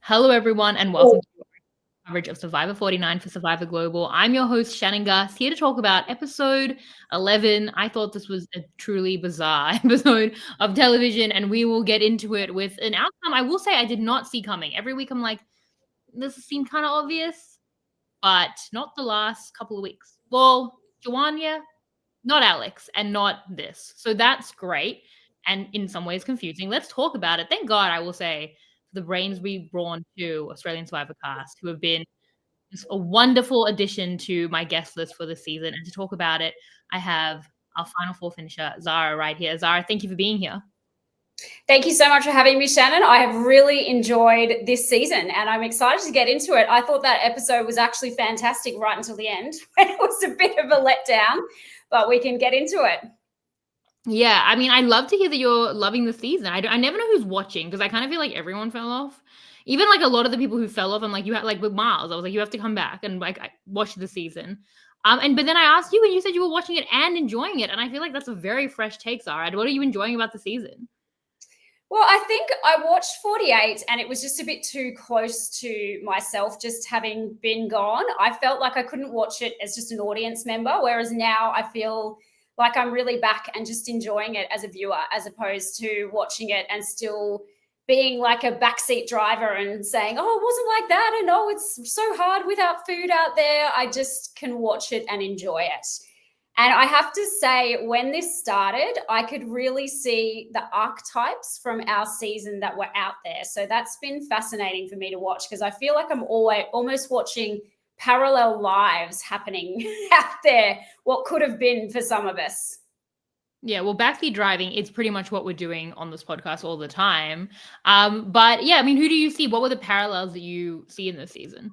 Hello, everyone, and welcome to our coverage of Survivor 49 for Survivor Global. I'm your host, Shannon Guss, here to talk about episode 11. I thought this was a truly bizarre episode of television, and we will get into it with an outcome I will say I did not see coming. Every week I'm like, this seemed kind of obvious, but not the last couple of weeks. Well, Joanne, yeah, not Alex, and not this. So that's great, and in some ways confusing. Let's talk about it. Thank God, I will say, for the brains we've drawn to Australian Survivor cast, who have been just a wonderful addition to my guest list for the season. And to talk about it, I have our final four finisher, Zara, right here. Zara, thank you for being here. Thank you so much for having me, Shannon. I have really enjoyed this season and I'm excited to get into it. I thought that episode was actually fantastic right until the end. It was a bit of a letdown, but we can get into it. Yeah, I mean, I love to hear that you're loving the season. I never know who's watching because I kind of feel like everyone fell off. Even like a lot of the people who fell off, I'm like, you had like with Miles, I was like, you have to come back and like watch the season. But then I asked you and you said you were watching it and enjoying it. And I feel like that's a very fresh take, Zara. What are you enjoying about the season? Well, I think I watched 48 and it was just a bit too close to myself, just having been gone. I felt like I couldn't watch it as just an audience member, whereas now I feel like I'm really back and just enjoying it as a viewer, as opposed to watching it and still being like a backseat driver and saying, oh, it wasn't like that. And oh, it's so hard without food out there. I just can watch it and enjoy it. And I have to say, when this started, I could really see the archetypes from our season that were out there. So that's been fascinating for me to watch because I feel like I'm always almost watching parallel lives happening out there, what could have been for some of us. Yeah, well, backseat driving is pretty much what we're doing on this podcast all the time. But yeah, I mean, who do you see? What were the parallels that you see in this season?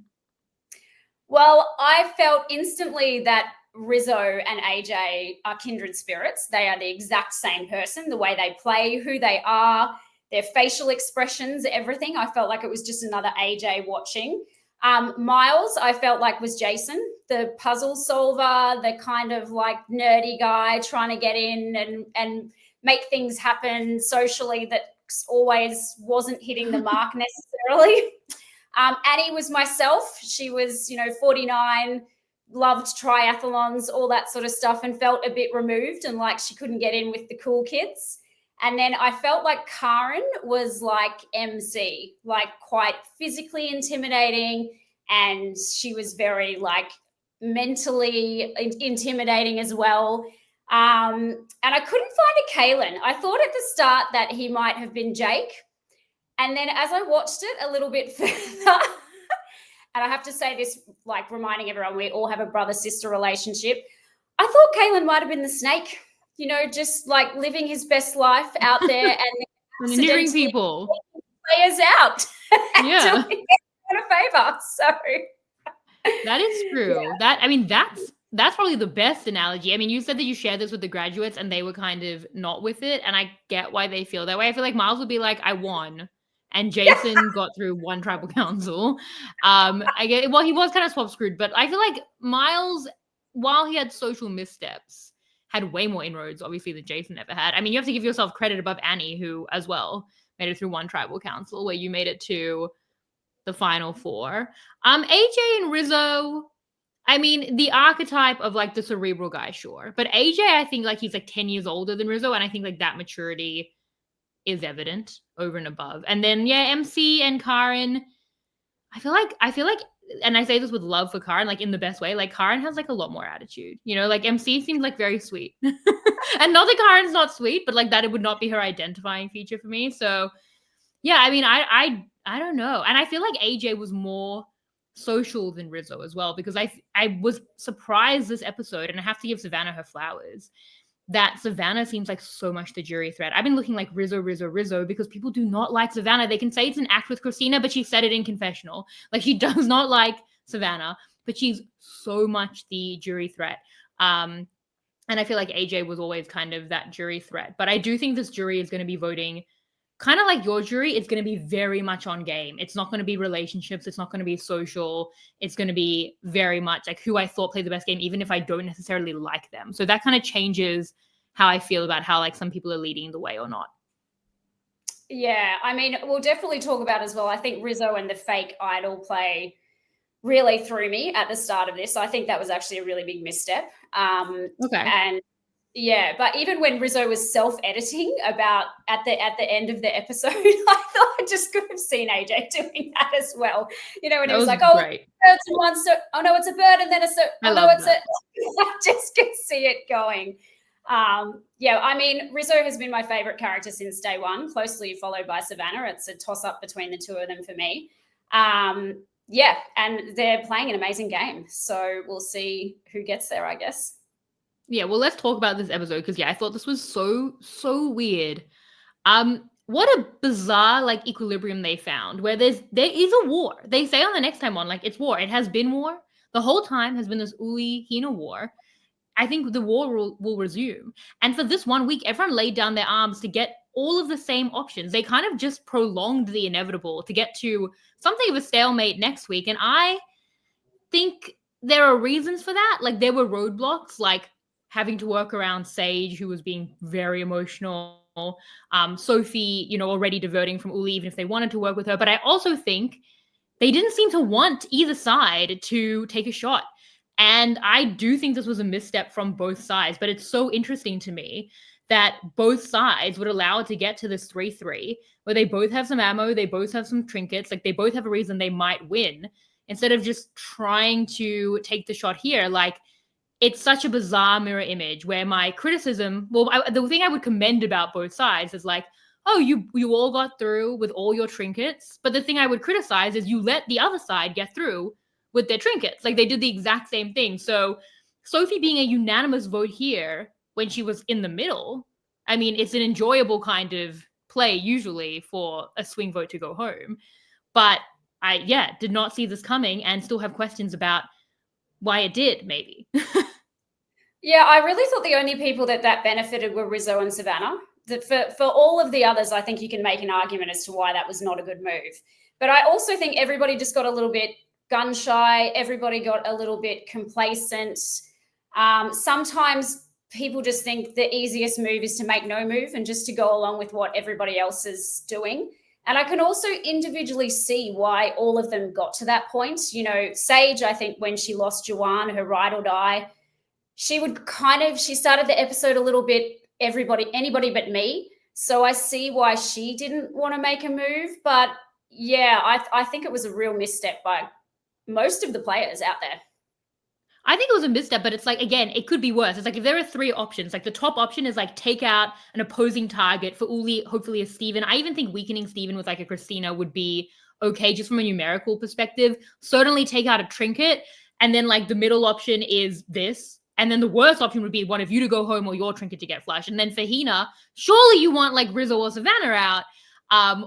Well, I felt instantly that Rizzo and AJ are kindred spirits. They are the exact same person, the way they play, who they are, their facial expressions, everything. I felt like it was just another AJ watching. Miles, I felt like was Jason, the puzzle solver, the kind of like nerdy guy trying to get in and make things happen socially that always wasn't hitting the mark necessarily. Annie was myself. She was, 49, loved triathlons, all that sort of stuff, and felt a bit removed and like she couldn't get in with the cool kids. And then I felt like Karen was like MC, like quite physically intimidating. And she was very like mentally intimidating as well. And I couldn't find a Kaylin. I thought at the start that he might have been Jake. And then as I watched it a little bit further, and I have to say this, like reminding everyone, we all have a brother-sister relationship. I thought Kaylin might have been the snake, just like living his best life out there and Nearing people. Players out. Yeah. A favor. So that is true. Yeah. That's probably the best analogy. I mean, you said that you shared this with the graduates and they were kind of not with it. And I get why they feel that way. I feel like Miles would be like, I won. And Jason got through one tribal council. He was kind of swap screwed, but I feel like Miles, while he had social missteps, had way more inroads, obviously, than Jason ever had. I mean, you have to give yourself credit above Annie, who as well made it through one tribal council, where you made it to the final four. AJ and Rizzo, I mean, the archetype of like the cerebral guy, sure. But AJ, I think like he's like 10 years older than Rizzo, and I think like that maturity is evident over and above. And then yeah, MC and Karen, I feel like, and I say this with love for Karen, like in the best way, like Karen has like a lot more attitude, like MC seemed like very sweet. And not that Karen's not sweet, but like that it would not be her identifying feature for me. So yeah, I mean, I don't know. And I feel like AJ was more social than Rizzo as well, because I was surprised this episode, and I have to give Savannah her flowers, that Savannah seems like so much the jury threat. I've been looking like Rizzo because people do not like Savannah. They can say it's an act with Christina, but she said it in confessional. Like she does not like Savannah, but she's so much the jury threat. And I feel like AJ was always kind of that jury threat. But I do think this jury is going to be voting kind of like your jury. It's going to be very much on game. It's not going to be relationships. It's not going to be social. It's going to be very much like who I thought played the best game, even if I don't necessarily like them. So that kind of changes how I feel about how like some people are leading the way or not. Yeah, I mean, we'll definitely talk about as well. I think Rizzo and the fake idol play really threw me at the start of this. I think that was actually a really big misstep. Okay. And yeah, but even when Rizzo was self-editing about at the end of the episode, I thought I just could have seen AJ doing that as well. You know, when he That was was like, "Oh, great. birds and one, so oh no, it's a bird, and then I oh no, love it's a." that. I just could see it going. Yeah, I mean, Rizzo has been my favorite character since day one, closely followed by Savannah. It's a toss up between the two of them for me. Yeah, and they're playing an amazing game. So we'll see who gets there, I guess. Yeah, well, let's talk about this episode because I thought this was so weird. What a bizarre like equilibrium they found where there is a war. They say on the next time on, like it's war. It has been war. The whole time has been this Uli Hina war. I think the war will resume. And for this 1 week, everyone laid down their arms to get all of the same options. They kind of just prolonged the inevitable to get to something of a stalemate next week. And I think there are reasons for that. Like there were roadblocks, like having to work around Sage, who was being very emotional. Sophie, already diverting from Uli, even if they wanted to work with her. But I also think they didn't seem to want either side to take a shot. And I do think this was a misstep from both sides, but it's so interesting to me that both sides would allow it to get to this 3-3, where they both have some ammo, they both have some trinkets, like they both have a reason they might win, instead of just trying to take the shot here. Like, it's such a bizarre mirror image where my criticism, the thing I would commend about both sides is like, oh, you all got through with all your trinkets. But the thing I would criticize is you let the other side get through with their trinkets. Like they did the exact same thing. So Sophie being a unanimous vote here when she was in the middle, I mean, it's an enjoyable kind of play usually for a swing vote to go home. But I did not see this coming and still have questions about why it did, maybe. Yeah, I really thought the only people that benefited were Rizzo and Savannah. That for all of the others, I think you can make an argument as to why that was not a good move. But I also think everybody just got a little bit gun shy. Everybody got a little bit complacent. Sometimes people just think the easiest move is to make no move and just to go along with what everybody else is doing. And I can also individually see why all of them got to that point. You know, Sage, I think when she lost Juwan, her ride or die, she started the episode a little bit anybody but me. So I see why she didn't want to make a move. But yeah, I think it was a real misstep by most of the players out there. I think it was a misstep, but it's like, again, it could be worse. It's like if there are 3 options, like the top option is like take out an opposing target for Uli, hopefully a Steven. I even think weakening Steven with like a Christina would be okay just from a numerical perspective. Certainly take out a trinket. And then like the middle option is this. And then the worst option would be one of you to go home or your trinket to get flushed. And then for Hina, surely you want like Rizzo or Savannah out.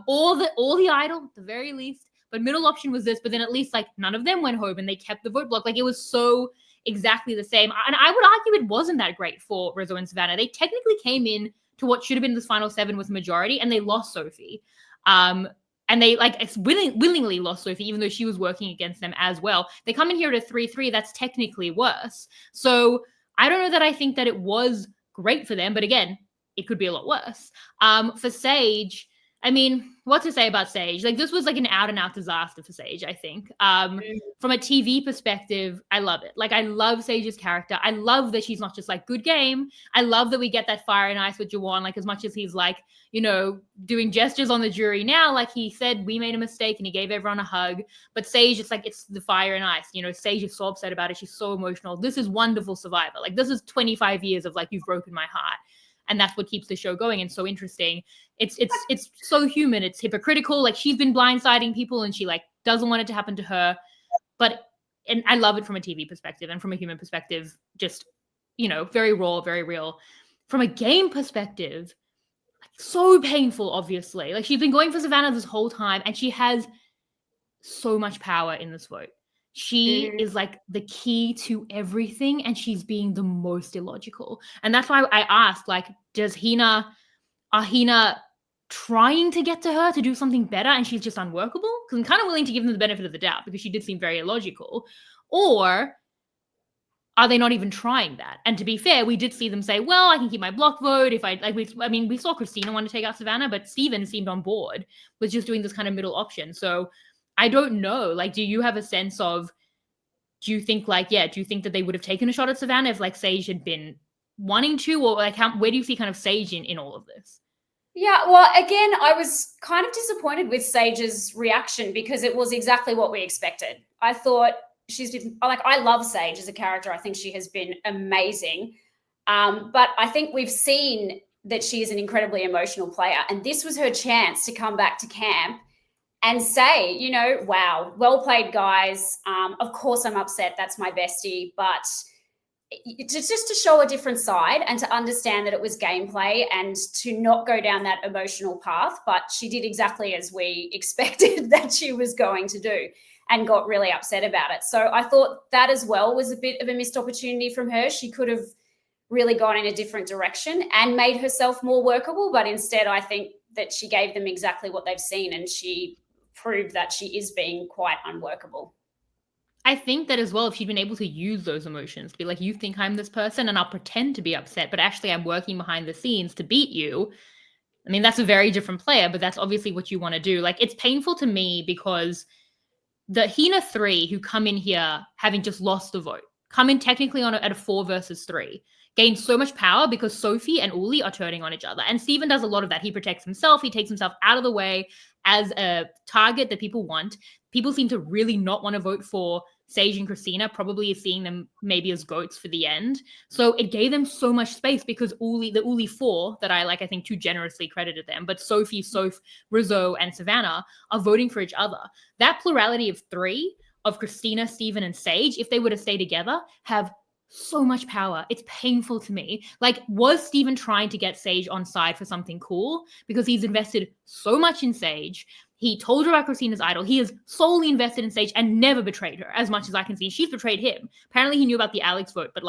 Or the idol, at the very least. But middle option was this, but then at least like none of them went home and they kept the vote block. Like it was so exactly the same. And I would argue it wasn't that great for Rizzo and Savannah. They technically came in to what should have been this final 7 with majority, and they lost Sophie. And they like willingly lost Sophie, even though she was working against them as well. They come in here at a 3-3. That's technically worse. So I don't know that I think that it was great for them, but again, it could be a lot worse. For Sage, I mean, what to say about Sage? Like, this was like an out and out disaster for Sage, I think. From a TV perspective, I love it. Like, I love Sage's character. I love that she's not just like, good game. I love that we get that fire and ice with Juwan. Like, as much as he's like, doing gestures on the jury now, like he said, we made a mistake and he gave everyone a hug. But Sage, it's like, it's the fire and ice. Sage is so upset about it. She's so emotional. This is wonderful Survivor. Like, this is 25 years of like, you've broken my heart. And that's what keeps the show going and so interesting. It's so human. It's hypocritical. Like she's been blindsiding people and she like doesn't want it to happen to her. And I love it from a TV perspective and from a human perspective, just, very raw, very real. From a game perspective, so painful, obviously. Like she's been going for Savannah this whole time and she has so much power in this vote. She is like the key to everything and she's being the most illogical. And that's why I asked, like, are Hina trying to get to her to do something better and she's just unworkable? Because I'm kind of willing to give them the benefit of the doubt because she did seem very illogical. Or are they not even trying that? And to be fair, we did see them say, well, I can keep my block vote if I like. We saw Christina want to take out Savannah, but Steven seemed on board with just doing this kind of middle option. So I don't know. Like, do you have a sense of? Do you think do you think that they would have taken a shot at Savannah if like Sage had been wanting to, or like where do you see kind of Sage in all of this? Yeah, well, again, I was kind of disappointed with Sage's reaction because it was exactly what we expected. I thought she's been like, I love Sage as a character. I think she has been amazing. But I think we've seen that she is an incredibly emotional player. And this was her chance to come back to camp and say, you know, wow, well played, guys. Of course, I'm upset. That's my bestie. But just to show a different side and to understand that it was gameplay and to not go down that emotional path. But she did exactly as we expected that she was going to do and got really upset about it. So I thought that as well was a bit of a missed opportunity from her. She could have really gone in a different direction and made herself more workable. But instead, I think that she gave them exactly what they've seen, and she proved that she is being quite unworkable. I think that as well, if she'd been able to use those emotions, to be like, you think I'm this person and I'll pretend to be upset, but actually I'm working behind the scenes to beat you. I mean, that's a very different player, but that's obviously what you want to do. Like, it's painful to me because the Hina 3 who come in here having just lost the vote, come in technically at a 4 versus 3, gain so much power because Sophie and Uli are turning on each other. And Steven does a lot of that. He protects himself. He takes himself out of the way as a target that people want. People seem to really not want to vote for Sage and Christina, probably seeing them maybe as goats for the end. So it gave them so much space because the Uli 4 that I think too generously credited them, but Sophie, Soph, Rizzo, and Savannah are voting for each other. That plurality of 3 of Christina, Steven, and Sage, if they were to stay together, have so much power. It's painful to me. Like, was Steven trying to get Sage on side for something cool? Because he's invested so much in Sage. He told her about Christina's idol. He is solely invested in Sage and never betrayed her, as much as I can see. She's betrayed him. Apparently, he knew about the Alex vote, but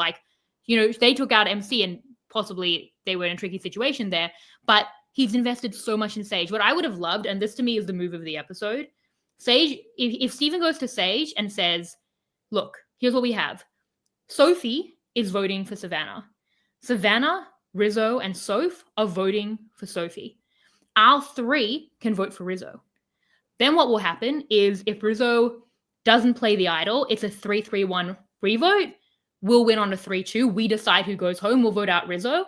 they took out MC and possibly they were in a tricky situation there. But he's invested so much in Sage. What I would have loved, and this to me is the move of the episode, Sage, if Steven goes to Sage and says, look, here's what we have. Sophie is voting for Savannah. Savannah, Rizzo, and Soph are voting for Sophie. Our 3 can vote for Rizzo. Then what will happen is if Rizzo doesn't play the idol, it's a 3-3-1 revote. We'll win on a 3-2. We decide who goes home. We'll vote out Rizzo.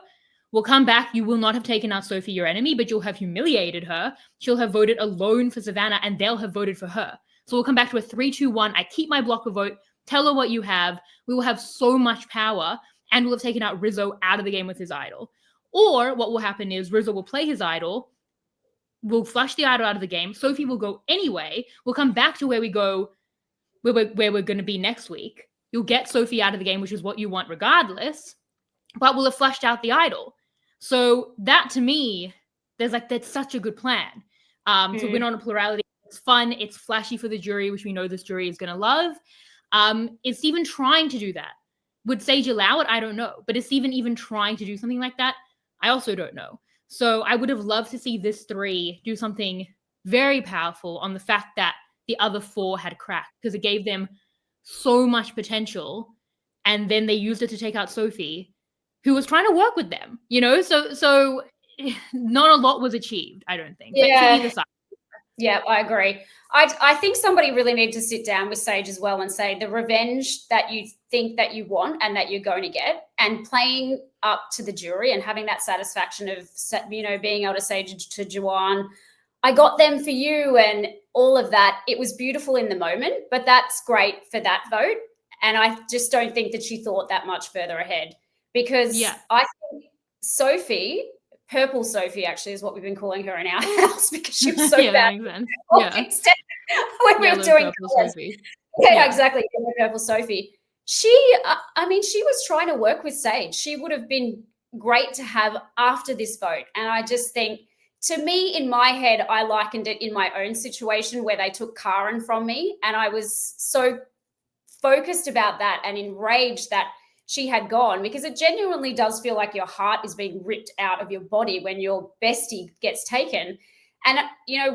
We'll come back. You will not have taken out Sophie, your enemy, but you'll have humiliated her. She'll have voted alone for Savannah, and they'll have voted for her. So we'll come back to a 3-2-1. I keep my block of vote. Tell her what you have. We will have so much power, and we'll have taken out Rizzo out of the game with his idol. Or what will happen is Rizzo will play his idol. We'll flush the idol out of the game. Sophie will go anyway. We'll come back to where we go, where we're going to be next week. You'll get Sophie out of the game, which is what you want regardless, but we'll have flushed out the idol. So that, to me, that's such a good plan. To win on a plurality. It's fun. It's flashy for the jury, which we know this jury is going to love. Is Steven trying to do that? Would Sage allow it? I don't know. But is Steven even trying to do something like that? I also don't know. So I would have loved to see this 3 do something very powerful on the fact that the other 4 had cracked, because it gave them so much potential. And then they used it to take out Sophie, who was trying to work with them, So not a lot was achieved, I don't think. Yeah. Yeah, I agree. I think somebody really needs to sit down with Sage as well and say the revenge that you think that you want and that you're going to get, and playing up to the jury and having that satisfaction of, being able to say to Juwan, I got them for you, and all of that. It was beautiful in the moment, but that's great for that vote. And I just don't think that she thought that much further ahead, because I think Sophie, Purple Sophie actually is what we've been calling her in our house, because she was so bad. When we were doing Sophie. Yeah, exactly. Purple Sophie. She was trying to work with Sage. She would have been great to have after this vote. And I just think, to me, in my head, I likened it in my own situation where they took Karen from me. And I was so focused about that and enraged that she had gone, because it genuinely does feel like your heart is being ripped out of your body when your bestie gets taken. And,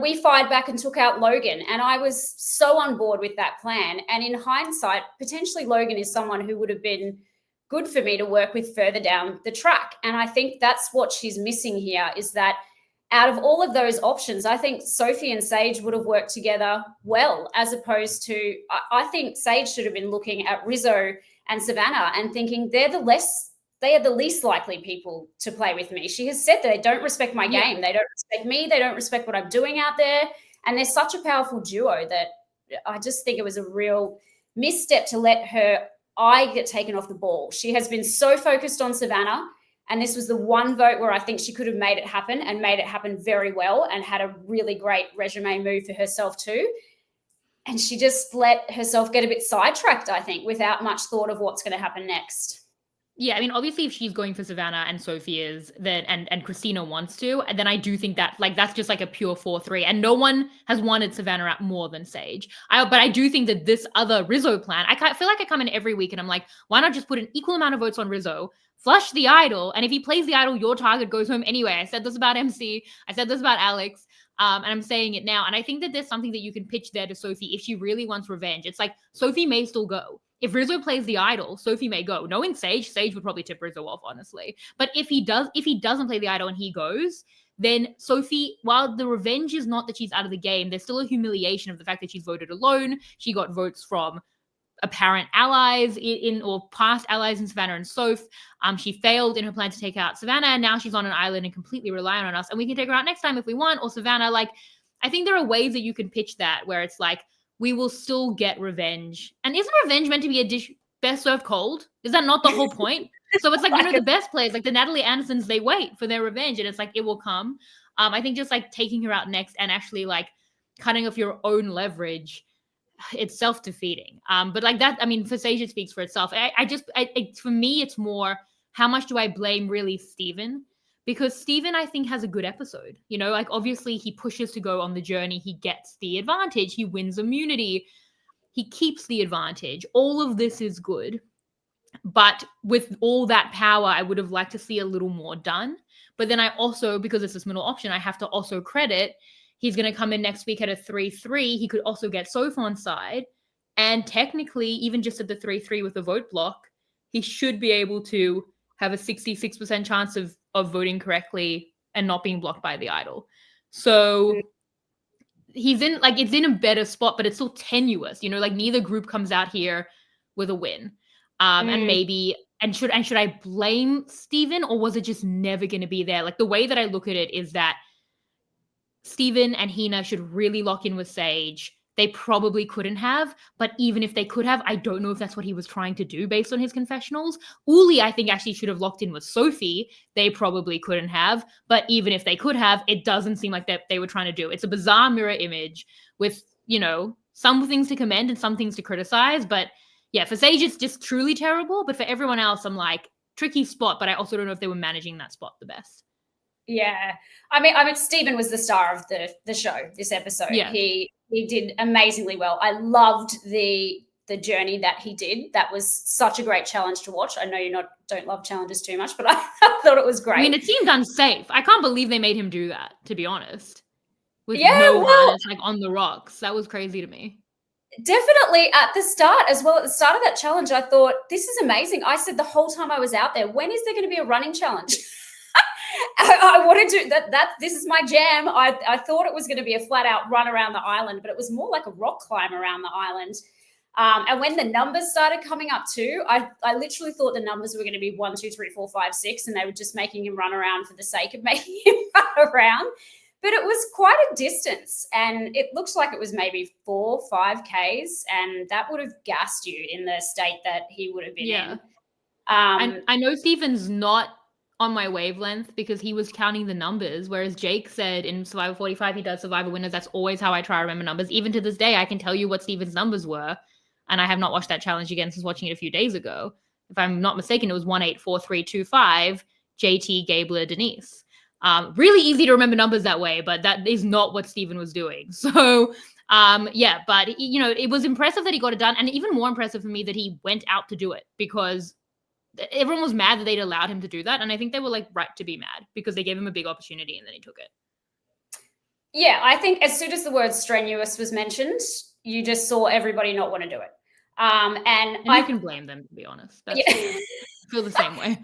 we fired back and took out Logan, and I was so on board with that plan. And in hindsight, potentially Logan is someone who would have been good for me to work with further down the track. And I think that's what she's missing here, is that out of all of those options, I think Sophie and Sage would have worked together well, as opposed to, I think Sage should have been looking at Rizzo and Savannah and thinking they are the least likely people to play with me. She has said that they don't respect my game. They don't respect me. They don't respect what I'm doing out there. And they're such a powerful duo that I just think it was a real misstep to let her eye get taken off the ball. She has been so focused on Savannah, and this was the one vote where I think she could have made it happen, and made it happen very well, and had a really great resume move for herself too. And she just let herself get a bit sidetracked, I think, without much thought of what's going to happen next. Yeah, I mean, obviously, if she's going for Savannah and Sophie is, then and Christina wants to, then I do think that that's just like a pure 4-3, and no one has wanted Savannah out more than Sage. But I do think that this other Rizzo plan, I feel like I come in every week and I'm like, why not just put an equal amount of votes on Rizzo, flush the idol, and if he plays the idol, your target goes home anyway. I said this about MC, I said this about Alex, and I'm saying it now. And I think that there's something that you can pitch there to Sophie if she really wants revenge. It's like Sophie may still go. If Rizzo plays the idol, Sophie may go. Knowing Sage would probably tip Rizzo off, honestly. But if he doesn't play the idol and he goes, then Sophie, while the revenge is not that she's out of the game, there's still a humiliation of the fact that she's voted alone. She got votes from apparent allies or past allies in Savannah and Soph. She failed in her plan to take out Savannah, and now she's on an island and completely relying on us. And we can take her out next time if we want, or Savannah. Like, I think there are ways that you can pitch that where it's like, we will still get revenge. And isn't revenge meant to be a dish best served cold? Is that not the whole point? So it's like, the best players, like the Natalie Andersons, they wait for their revenge, and it's like, it will come. I think just like taking her out next and actually like cutting off your own leverage, it's self-defeating. But like that, I mean, for Sage, it speaks for itself. For me, it's more, how much do I blame really Steven? Because Steven, I think, has a good episode. Like, obviously he pushes to go on the journey. He gets the advantage. He wins immunity. He keeps the advantage. All of this is good. But with all that power, I would have liked to see a little more done. But then I also, because it's this middle option, I have to also credit, he's going to come in next week at a 3-3. He could also get Soph on side. And technically, even just at the 3-3 with the vote block, he should be able to have a 66% chance of voting correctly and not being blocked by the idol. So he's in, like, it's in a better spot, but it's still tenuous. Like, neither group comes out here with a win. And maybe, should I blame Steven, or was it just never going to be there? Like, the way that I look at it is that Steven and Hina should really lock in with Sage. They probably couldn't have, but even if they could have, I don't know if that's what he was trying to do based on his confessionals. Uli, I think, actually should have locked in with Sophie. They probably couldn't have, but even if they could have, it doesn't seem like that they were trying to do. It's a bizarre mirror image with, some things to commend and some things to criticize. But yeah, for Sage, it's just truly terrible. But for everyone else, I'm like, tricky spot, but I also don't know if they were managing that spot the best. Yeah. I mean, Steven was the star of the show this episode. Yeah. He did amazingly well. I loved the journey that he did. That was such a great challenge to watch. I know you don't love challenges too much, but I thought it was great. I mean, it seemed unsafe. I can't believe they made him do that, to be honest. With no harness, like on the rocks. That was crazy to me. Definitely at the start as well. At the start of that challenge, I thought, this is amazing. I said the whole time I was out there, when is there going to be a running challenge? I wanted to, this is my jam. I thought it was going to be a flat out run around the island, but it was more like a rock climb around the island. And when the numbers started coming up too, I literally thought the numbers were going to be 1, 2, 3, 4, 5, 6, and they were just making him run around for the sake of making him run around. But it was quite a distance, and it looks like it was maybe 4, 5 Ks, and that would have gassed you in the state that he would have been in. I know Steven's not on my wavelength because he was counting the numbers, whereas Jake said in Survivor 45 he does Survivor winners. That's always how I try to remember numbers. Even to this day, I can tell you what Steven's numbers were, and I have not watched that challenge again since watching it a few days ago. If I'm not mistaken, it was 184325 JT Gabler Denise. Really easy to remember numbers that way, but that is not what Steven was doing. So yeah, but it was impressive that he got it done, and even more impressive for me that he went out to do it, because everyone was mad that they'd allowed him to do that. And I think they were like right to be mad because they gave him a big opportunity and then he took it. Yeah, I think as soon as the word strenuous was mentioned, you just saw everybody not want to do it. And I can blame them, to be honest. That's feel the same way.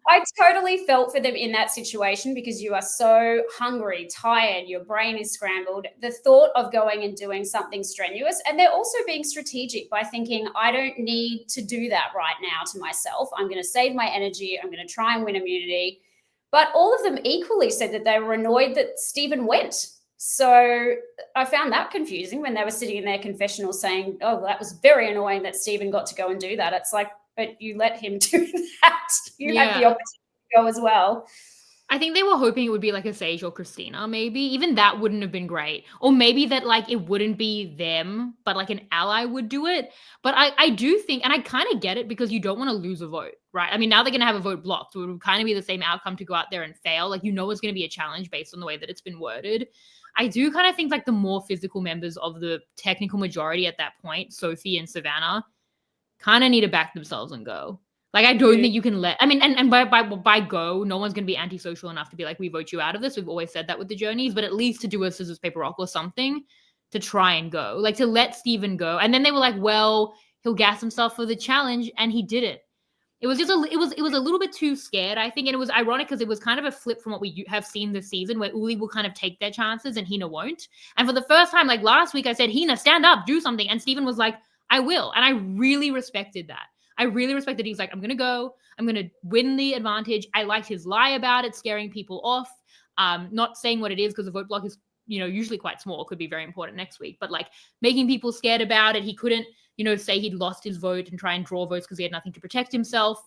I totally felt for them in that situation because you are so hungry, tired, your brain is scrambled. The thought of going and doing something strenuous, and they're also being strategic by thinking, I don't need to do that right now to myself. I'm going to save my energy. I'm going to try and win immunity. But all of them equally said that they were annoyed that Stephen went. So I found that confusing when they were sitting in their confessional saying, oh, well, that was very annoying that Stephen got to go and do that. It's like, but you let him do that. You had the Yeah. opportunity to go as well. I think they were hoping it would be like a Sage or Christina, maybe. Even that wouldn't have been great. Or maybe that like it wouldn't be them, but like an ally would do it. But I do think, and I kind of get it because you don't want to lose a vote, right? I mean, now they're going to have a vote blocked. So it would kind of be the same outcome to go out there and fail. Like, you know, it's going to be a challenge based on the way that it's been worded. I do kind of think like the more physical members of the technical majority at that point, Sophie and Savannah, kind of need to back themselves and go. Like, I don't think you can let, I mean, and by go, no one's going to be antisocial enough to be like, we vote you out of this. We've always said that with the journeys, but at least to do a scissors, paper, rock or something to try and go, like to let Stephen go. And then they were like, well, he'll gas himself for the challenge. And he didn't. It was just it was a little bit too scared, I think. And it was ironic because it was kind of a flip from what we have seen this season where Uli will kind of take their chances and Hina won't. And for the first time, like last week, I said, Hina, stand up, do something. And Stephen was like, I will. And I really respected that. I really respected he's like, I'm going to go. I'm going to win the advantage. I liked his lie about it, scaring people off. Not saying what it is because the vote block is, you know, usually quite small. Could be very important next week. But like making people scared about it. He couldn't, you know, say he'd lost his vote and try and draw votes because he had nothing to protect himself.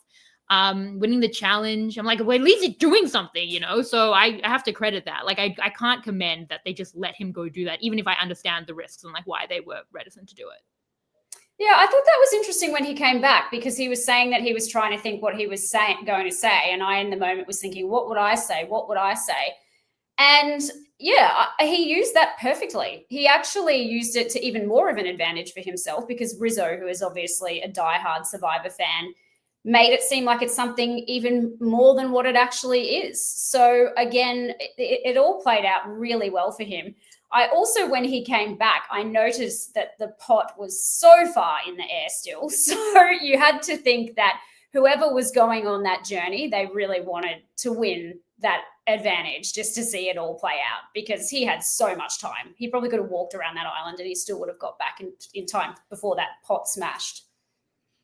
Winning the challenge. I'm like, well, at least he's doing something, you know? So I have to credit that. Like, I can't commend that they just let him go do that, even if I understand the risks and like why they were reticent to do it. Yeah, I thought that was interesting when he came back because he was saying that he was trying to think what he was going to say. And I, in the moment, was thinking, what would I say? What would I say? And yeah, he used that perfectly. He actually used it to even more of an advantage for himself because Rizzo, who is obviously a diehard Survivor fan, made it seem like it's something even more than what it actually is. So again, it all played out really well for him. I also, when he came back, I noticed that the pot was so far in the air still. So you had to think that whoever was going on that journey, they really wanted to win that advantage just to see it all play out because he had so much time. He probably could have walked around that island and he still would have got back in time before that pot smashed.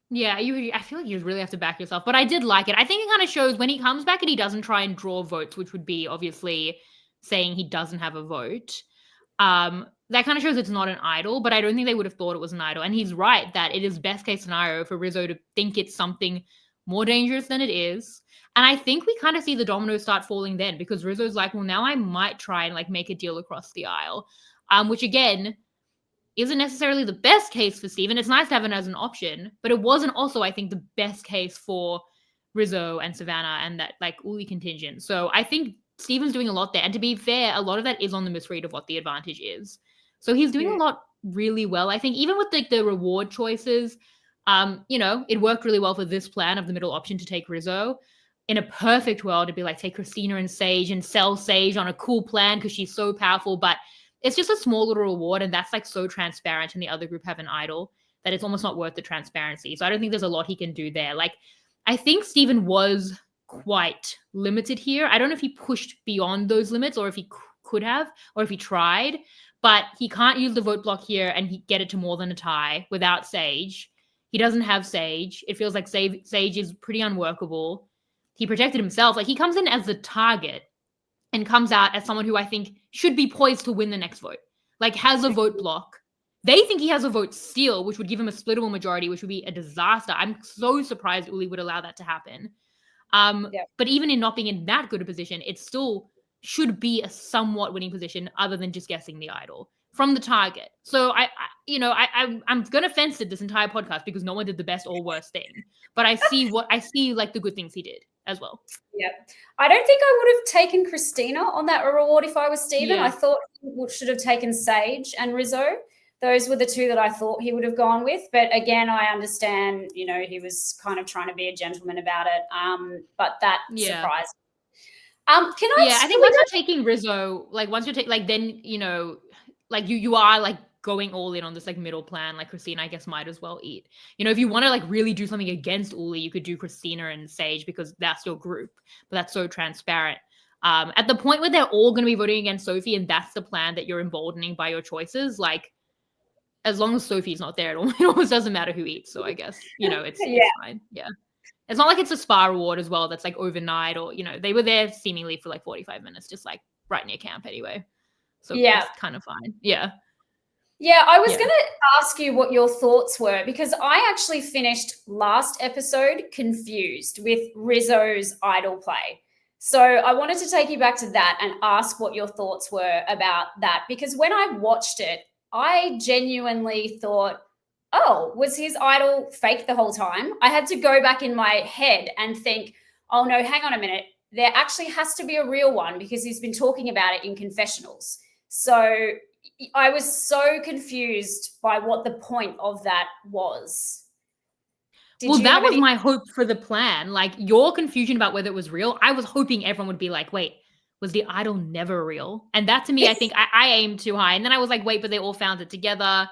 Yeah, I feel like you really have to back yourself, but I did like it. I think it kind of shows when he comes back and he doesn't try and draw votes, which would be obviously saying he doesn't have a vote. That kind of shows it's not an idol, but I don't think they would have thought it was an idol. And he's right that it is best case scenario for Rizzo to think it's something more dangerous than it is. And I think we kind of see the dominoes start falling then because Rizzo's like, well, now I might try and like make a deal across the aisle. Which again isn't necessarily the best case for Stephen. It's nice to have it as an option, but it wasn't also, I think, the best case for Rizzo and Savannah and that like Uli contingent. So I think Stephen's doing a lot there. And to be fair, a lot of that is on the misread of what the advantage is. So he's doing a lot really well. I think even with like the reward choices, you know, it worked really well for this plan of the middle option to take Rizzo. In a perfect world, it'd be like take Christina and Sage and sell Sage on a cool plan because she's so powerful. But it's just a small little reward, and that's like so transparent, and the other group have an idol that it's almost not worth the transparency. So I don't think there's a lot he can do there. Like, I think Stephen was quite limited here. I don't know if he pushed beyond those limits or if he could have, or if he tried, but he can't use the vote block here and get it to more than a tie without Sage. He doesn't have Sage. It feels like Sage is pretty unworkable. He protected himself. Like, he comes in as the target and comes out as someone who I think should be poised to win the next vote. Like, has a vote block. They think he has a vote steal, which would give him a splittable majority, which would be a disaster. I'm so surprised Uli would allow that to happen. But even in not being in that good a position, it still should be a somewhat winning position other than just guessing the idol from the target. So I'm gonna fence it this entire podcast because no one did the best or worst thing. But I see like the good things he did as well. Yeah. I don't think I would have taken Christina on that reward if I was Stephen. Yeah. I thought he should have taken Sage and Rizzo. Those were the two that I thought he would have gone with. But again, I understand, you know, he was kind of trying to be a gentleman about it. But that surprised me. I think once you're taking Rizzo, like once you're taking, like then, you know, like you are like going all in on this like middle plan, like Christina, I guess, might as well eat. You know, if you want to like really do something against Uli, you could do Christina and Sage because that's your group, but that's so transparent. At the point where they're all going to be voting against Sophie, and that's the plan that you're emboldening by your choices, like as long as Sophie's not there, it almost doesn't matter who eats. So I guess, you know, it's fine. Yeah. It's not like it's a spa reward as well that's like overnight, or, you know, they were there seemingly for like 45 minutes, just like right near camp anyway. So Yeah. it's kind of fine. Yeah. Yeah, I was going to ask you what your thoughts were, because I actually finished last episode confused with Rizzo's idol play. So I wanted to take you back to that and ask what your thoughts were about that, because when I watched it, I genuinely thought, oh, was his idol fake the whole time? I had to go back in my head and think, oh no, hang on a minute. There actually has to be a real one because he's been talking about it in confessionals. So I was so confused by what the point of that was. Well, that was my hope for the plan. Like, your confusion about whether it was real, I was hoping everyone would be like, wait, was the idol never real? And that, to me, I think I aimed too high. And then I was like, wait, but they all found it together.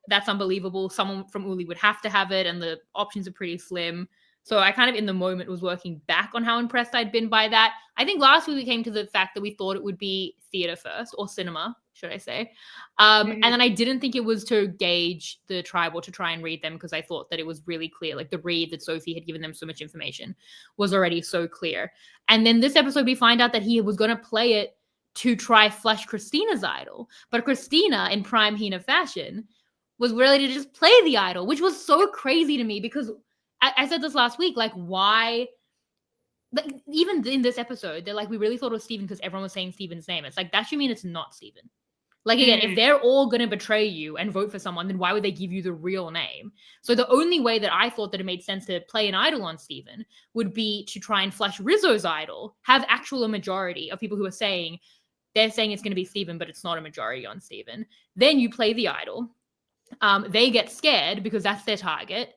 That's unbelievable. Someone from Uli would have to have it, and the options are pretty slim. So I kind of, in the moment, was working back on how impressed I'd been by that. I think last week we came to the fact that we thought it would be theater first, or cinema, should I say. And then I didn't think it was to gauge the tribe or to try and read them, because I thought that it was really clear. Like, the read that Sophie had given them so much information was already so clear. And then this episode, we find out that he was going to play it to try flush Christina's idol. But Christina, in prime Hina fashion, was ready to just play the idol, which was so crazy to me, because I said this last week, like, why? Like, even in this episode, they're like, we really thought it was Steven because everyone was saying Steven's name. It's like, that should mean it's not Steven. Like, again, if they're all going to betray you and vote for someone, then why would they give you the real name? So the only way that I thought that it made sense to play an idol on Steven would be to try and flush Rizzo's idol, have actual a majority of people who are saying, they're saying it's going to be Steven, but it's not a majority on Steven. Then you play the idol. They get scared because that's their target.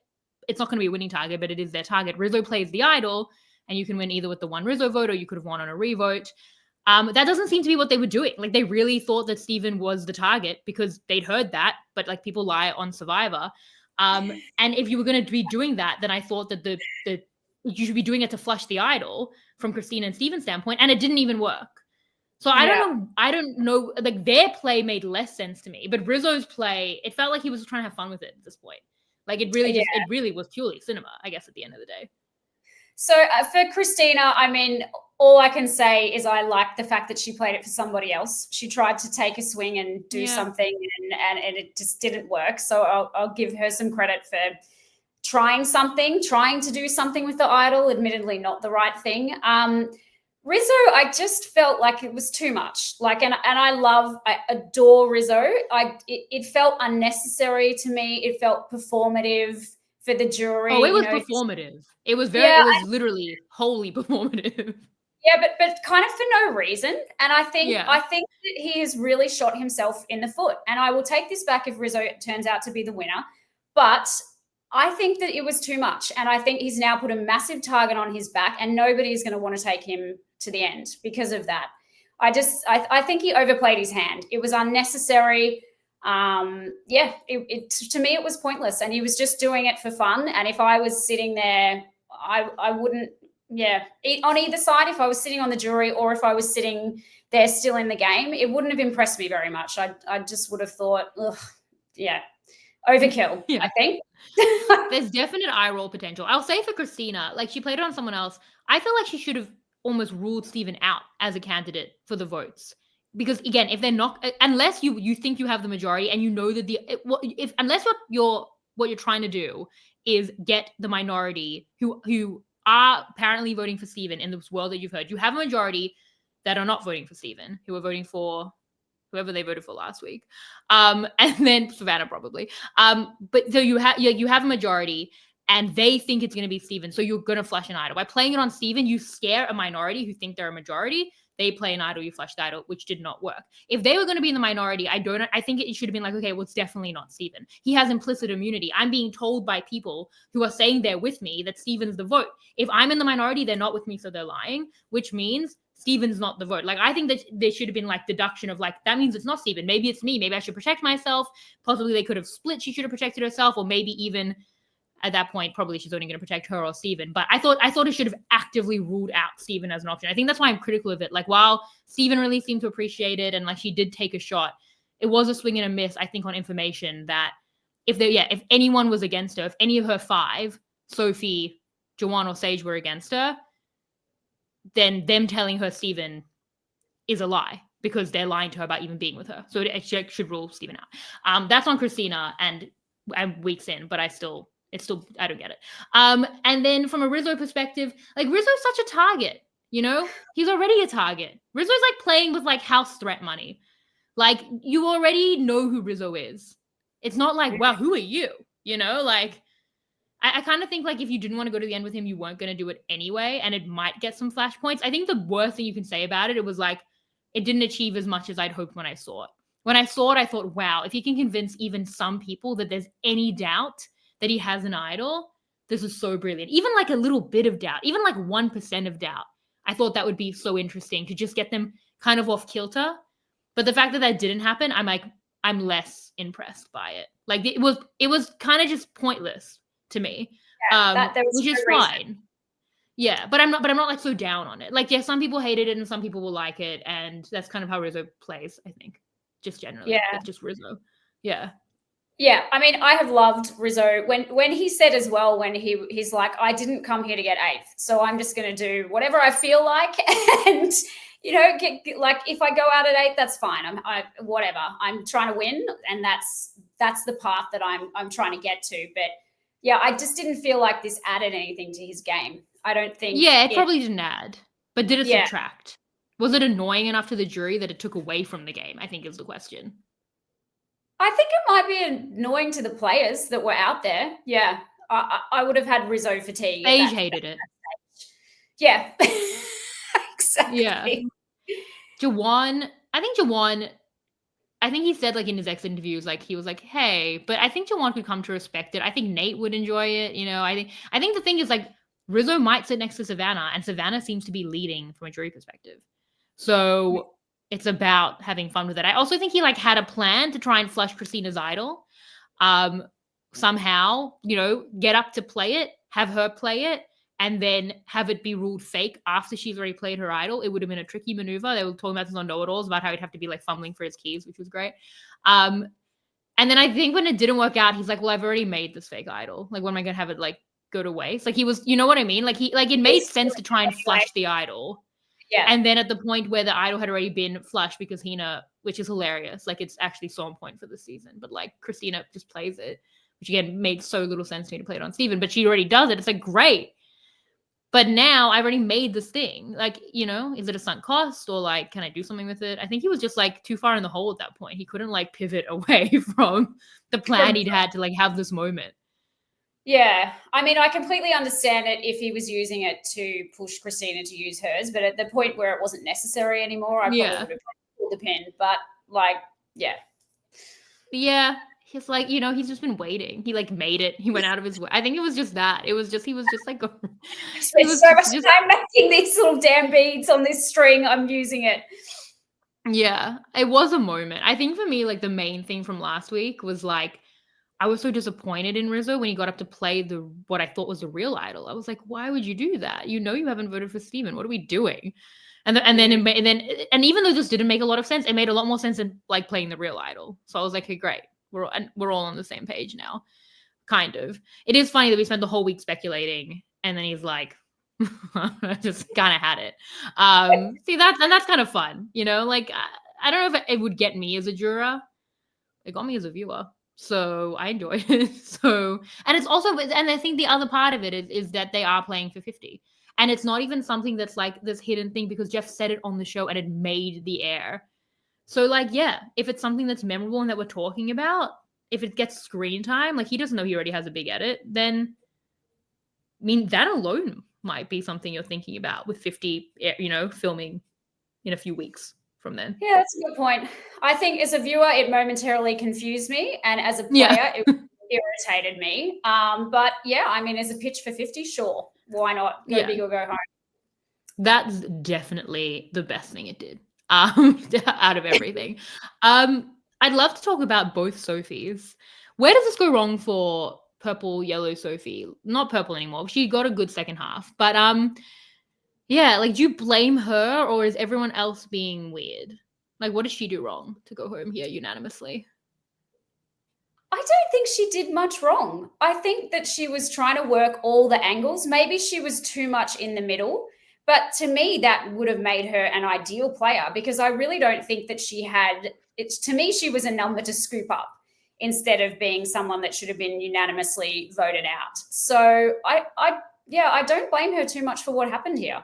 It's not going to be a winning target, but it is their target. Rizzo plays the idol, and you can win either with the one Rizzo vote, or you could have won on a revote. That doesn't seem to be what they were doing. Like, they really thought that Steven was the target because they'd heard that, but like, people lie on Survivor. And if you were going to be doing that, then I thought that the you should be doing it to flush the idol from Christina and Steven's standpoint, and it didn't even work. So I don't know. Like, their play made less sense to me, but Rizzo's play, it felt like he was trying to have fun with it at this point. Like, it really was purely cinema, I guess, at the end of the day. So for Christina, I mean, all I can say is I like the fact that she played it for somebody else. She tried to take a swing and do something, and it just didn't work. So I'll give her some credit for trying to do something with the idol, admittedly not the right thing. Rizzo, I just felt like it was too much. Like, and I adore Rizzo. It felt unnecessary to me. It felt performative for the jury. Oh, it was performative. It was it was literally wholly performative. Yeah, but kind of for no reason. And I think that he has really shot himself in the foot. And I will take this back if Rizzo turns out to be the winner. But I think that it was too much. And I think he's now put a massive target on his back, and nobody is going to want to take him to the end because of that. I think he overplayed his hand. It was unnecessary. To me, it was pointless, and he was just doing it for fun. And if I was sitting there, I wouldn't, on either side, if I was sitting on the jury or if I was sitting there still in the game, it wouldn't have impressed me very much. I just would have thought, overkill, I think. There's definite eye roll potential. I'll say for Christina, like, she played it on someone else. I feel like she should have almost ruled Steven out as a candidate for the votes. Because, again, if they're not, unless you think you have the majority and you know that unless what you're trying to do is get the minority who are apparently voting for Steven in this world that you've heard, you have a majority that are not voting for Steven, who are voting for whoever they voted for last week, and then Savannah probably. But so you have a majority, and they think it's going to be Steven, so you're going to flush an idol. By playing it on Steven, you scare a minority who think they're a majority. They play an idol, you flush the idol, which did not work. If they were going to be in the minority, I think it should have been like, okay, well, it's definitely not Steven. He has implicit immunity. I'm being told by people who are saying they're with me that Steven's the vote. If I'm in the minority, they're not with me, so they're lying, which means Steven's not the vote. Like, I think that there should have been like deduction of like, that means it's not Steven. Maybe it's me. Maybe I should protect myself. Possibly they could have split. She should have protected herself, or maybe even at that point, probably she's only going to protect her or Steven. But I thought it should have actively ruled out Steven as an option. I think that's why I'm critical of it. Like, while Steven really seemed to appreciate it and like she did take a shot, it was a swing and a miss, I think, on information that if anyone was against her, if any of her 5, Sophie, Joanne, or Sage were against her, then them telling her Steven is a lie because they're lying to her about even being with her. So it should rule Steven out. That's on Christina and I'm weeks in, but I don't get it. And then from a Rizzo perspective, like Rizzo's such a target, you know? He's already a target. Rizzo's like playing with like house threat money. Like, you already know who Rizzo is. It's not like, wow, who are you? You know, like, I kind of think like if you didn't want to go to the end with him, you weren't going to do it anyway, and it might get some flashpoints. I think the worst thing you can say about it, it was like, it didn't achieve as much as I'd hoped when I saw it. When I saw it, I thought, wow, if he can convince even some people that there's any doubt that he has an idol, this is so brilliant. Even like a little bit of doubt, even like 1% of doubt, I thought that would be so interesting to just get them kind of off kilter. But the fact that that didn't happen, I'm less impressed by it. Like, it was kind of just pointless to me, which is fine. Yeah, but I'm not like so down on it. Like, yeah, some people hated it and some people will like it, and that's kind of how Rizzo plays, I think, just generally. Yeah, it's just Rizzo. Yeah. Yeah, I mean, I have loved Rizzo when he said as well, when he's like, I didn't come here to get 8th, so I'm just going to do whatever I feel like, and you know, like if I go out at 8th, that's fine. Whatever. I'm trying to win, and that's the path that I'm trying to get to. But yeah, I just didn't feel like this added anything to his game. I don't think. Yeah, it probably didn't add, but did it subtract? Was it annoying enough to the jury that it took away from the game? I think is the question. I think it might be annoying to the players that were out there. Yeah, I would have had Rizzo fatigue. Sage hated it. Yeah, exactly. Yeah. Jawan, I think he said like in his exit interviews, like he was like, hey, but I think Jawan could come to respect it. I think Nate would enjoy it. You know, I think the thing is like Rizzo might sit next to Savannah, and Savannah seems to be leading from a jury perspective. So it's about having fun with it. I also think he like had a plan to try and flush Christina's idol. Somehow, you know, get up to play it, have her play it, and then have it be ruled fake after she's already played her idol. It would have been a tricky maneuver. They were talking about this on Know-It-Alls about how he'd have to be like fumbling for his keys, which was great. And then I think when it didn't work out, he's like, well, I've already made this fake idol. Like, when am I going to have it like go to waste? Like, he was, you know what I mean? Like, it made sense to try and flush the idol. Yeah. And then at the point where the idol had already been flushed because Hina, which is hilarious. Like, it's actually so on point for this season. But like, Christina just plays it, which again made so little sense to me to play it on Steven, but she already does it. It's like, great. But now I've already made this thing. Like, you know, is it a sunk cost, or like, can I do something with it? I think he was just like too far in the hole at that point. He couldn't like pivot away from the plan he'd had to like have this moment. Yeah. I mean, I completely understand it if he was using it to push Christina to use hers, but at the point where it wasn't necessary anymore, I probably would have pulled the pin. But like, yeah. Yeah. He's like, you know, he's just been waiting. He like made it. He went out of his way. I think it was just that. He was just like, I spent so much time making these little damn beads on this string. I'm using it. Yeah, it was a moment. I think for me, like the main thing from last week was like, I was so disappointed in Rizzo when he got up to play what I thought was the real idol. I was like, why would you do that? You know, you haven't voted for Steven. What are we doing? And even though this didn't make a lot of sense, it made a lot more sense than like playing the real idol. So I was like, hey, great. We're all on the same page now, kind of. It is funny that we spent the whole week speculating, and then he's like, just kind of had it. See, that's kind of fun, you know. Like, I don't know if it would get me as a juror. It got me as a viewer, so I enjoyed it. So, and it's also, and I think the other part of it is that they are playing for 50, and it's not even something that's like this hidden thing because Jeff said it on the show and it made the air. So, like, yeah, if it's something that's memorable and that we're talking about, if it gets screen time, like he doesn't know he already has a big edit, then, I mean, that alone might be something you're thinking about with 50, you know, filming in a few weeks from then. Yeah, that's a good point. I think as a viewer, it momentarily confused me, and as a player, it irritated me. But yeah, I mean, as a pitch for 50, sure, why not? Go big or go home. That's definitely the best thing it did. Out of everything. I'd love to talk about both Sophies. Where does this go wrong for purple, yellow Sophie? Not purple anymore. She got a good second half. But yeah, like do you blame her or is everyone else being weird? Like what did she do wrong to go home here unanimously? I don't think she did much wrong. I think that she was trying to work all the angles. Maybe she was too much in the middle. But to me, that would have made her an ideal player because I really don't think that she had it. To me, she was a number to scoop up instead of being someone that should have been unanimously voted out. So yeah, I don't blame her too much for what happened here.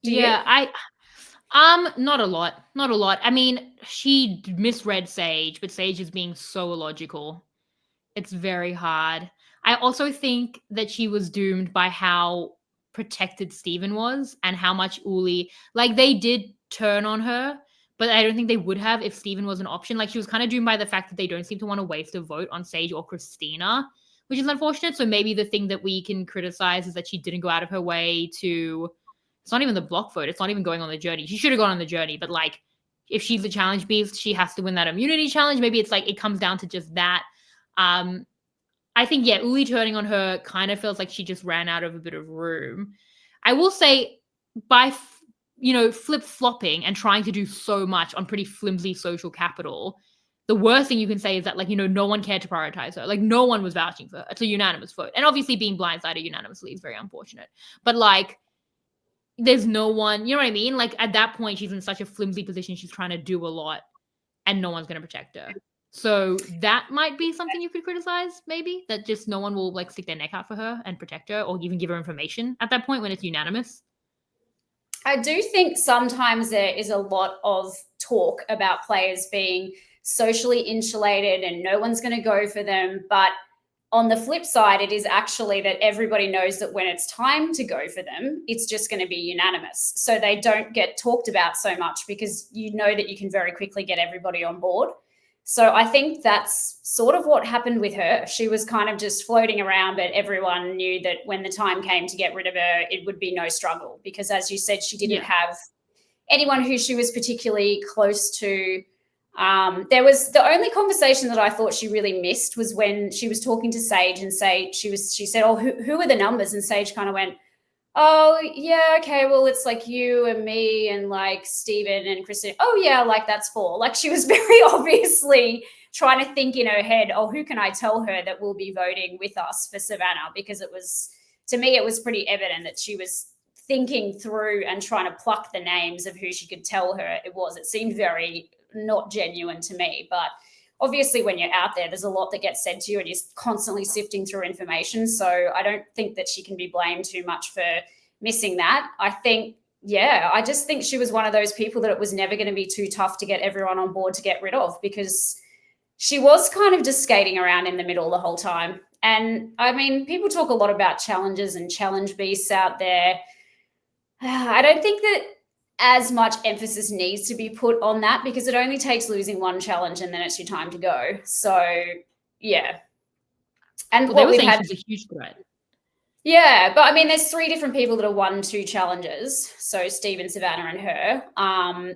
Do you? Not a lot. Not a lot. I mean, she misread Sage, but Sage is being so illogical. It's very hard. I also think that she was doomed by how protected Steven was and how much Uli, like they did turn on her, but I don't think they would have if Steven was an option. Like she was kind of doomed by the fact that they don't seem to want to waste a vote on Sage or Christina, which is unfortunate. So maybe the thing that we can criticize is that she didn't go out of her way to, it's not even the block vote. It's not even going on the journey. She should have gone on the journey, but like if she's the challenge beast, she has to win that immunity challenge. Maybe it's like, it comes down to just that. I think, yeah, Uli turning on her kind of feels like she just ran out of a bit of room. I will say, by, flip-flopping and trying to do so much on pretty flimsy social capital, the worst thing you can say is that, like, no one cared to prioritize her. Like, no one was vouching for her. It's a unanimous vote. And obviously being blindsided unanimously is very unfortunate. But, like, there's no one, you know what I mean? Like, at that point, she's in such a flimsy position. She's trying to do a lot, and no one's going to protect her. So that might be something you could criticize, maybe, that just no one will like stick their neck out for her and protect her or even give her information at that point when it's unanimous. I do think sometimes there is a lot of talk about players being socially insulated and no one's going to go for them. But on the flip side, it is actually that everybody knows that when it's time to go for them, it's just going to be unanimous. So they don't get talked about so much because you know that you can very quickly get everybody on board. So I think that's sort of what happened with her. She was kind of just floating around, but everyone knew that when the time came to get rid of her, it would be no struggle because, as you said, she didn't have anyone who she was particularly close to. There was the only conversation that I thought she really missed was when she was talking to Sage and she said, "Oh, who are the numbers?" And Sage kind of went, "Oh, yeah, okay, well, it's like you and me and like Steven and Christina. Oh, yeah, like that's 4." Like she was very obviously trying to think in her head, "Oh, who can I tell her that will be voting with us for Savannah?" Because it was, to me, it was pretty evident that she was thinking through and trying to pluck the names of who she could tell her it was. It seemed very not genuine to me, but obviously when you're out there, there's a lot that gets said to you and you're constantly sifting through information. So I don't think that she can be blamed too much for missing that. I think, yeah, I just think she was one of those people that it was never going to be too tough to get everyone on board to get rid of because she was kind of just skating around in the middle the whole time. And I mean, people talk a lot about challenges and challenge beasts out there. I don't think that as much emphasis needs to be put on that because it only takes losing one challenge and then it's your time to go. So, yeah. And well, they were saying she's a huge threat. Yeah, but I mean, there's 3 different people that have won 2 challenges. So Steven, Savannah, and her.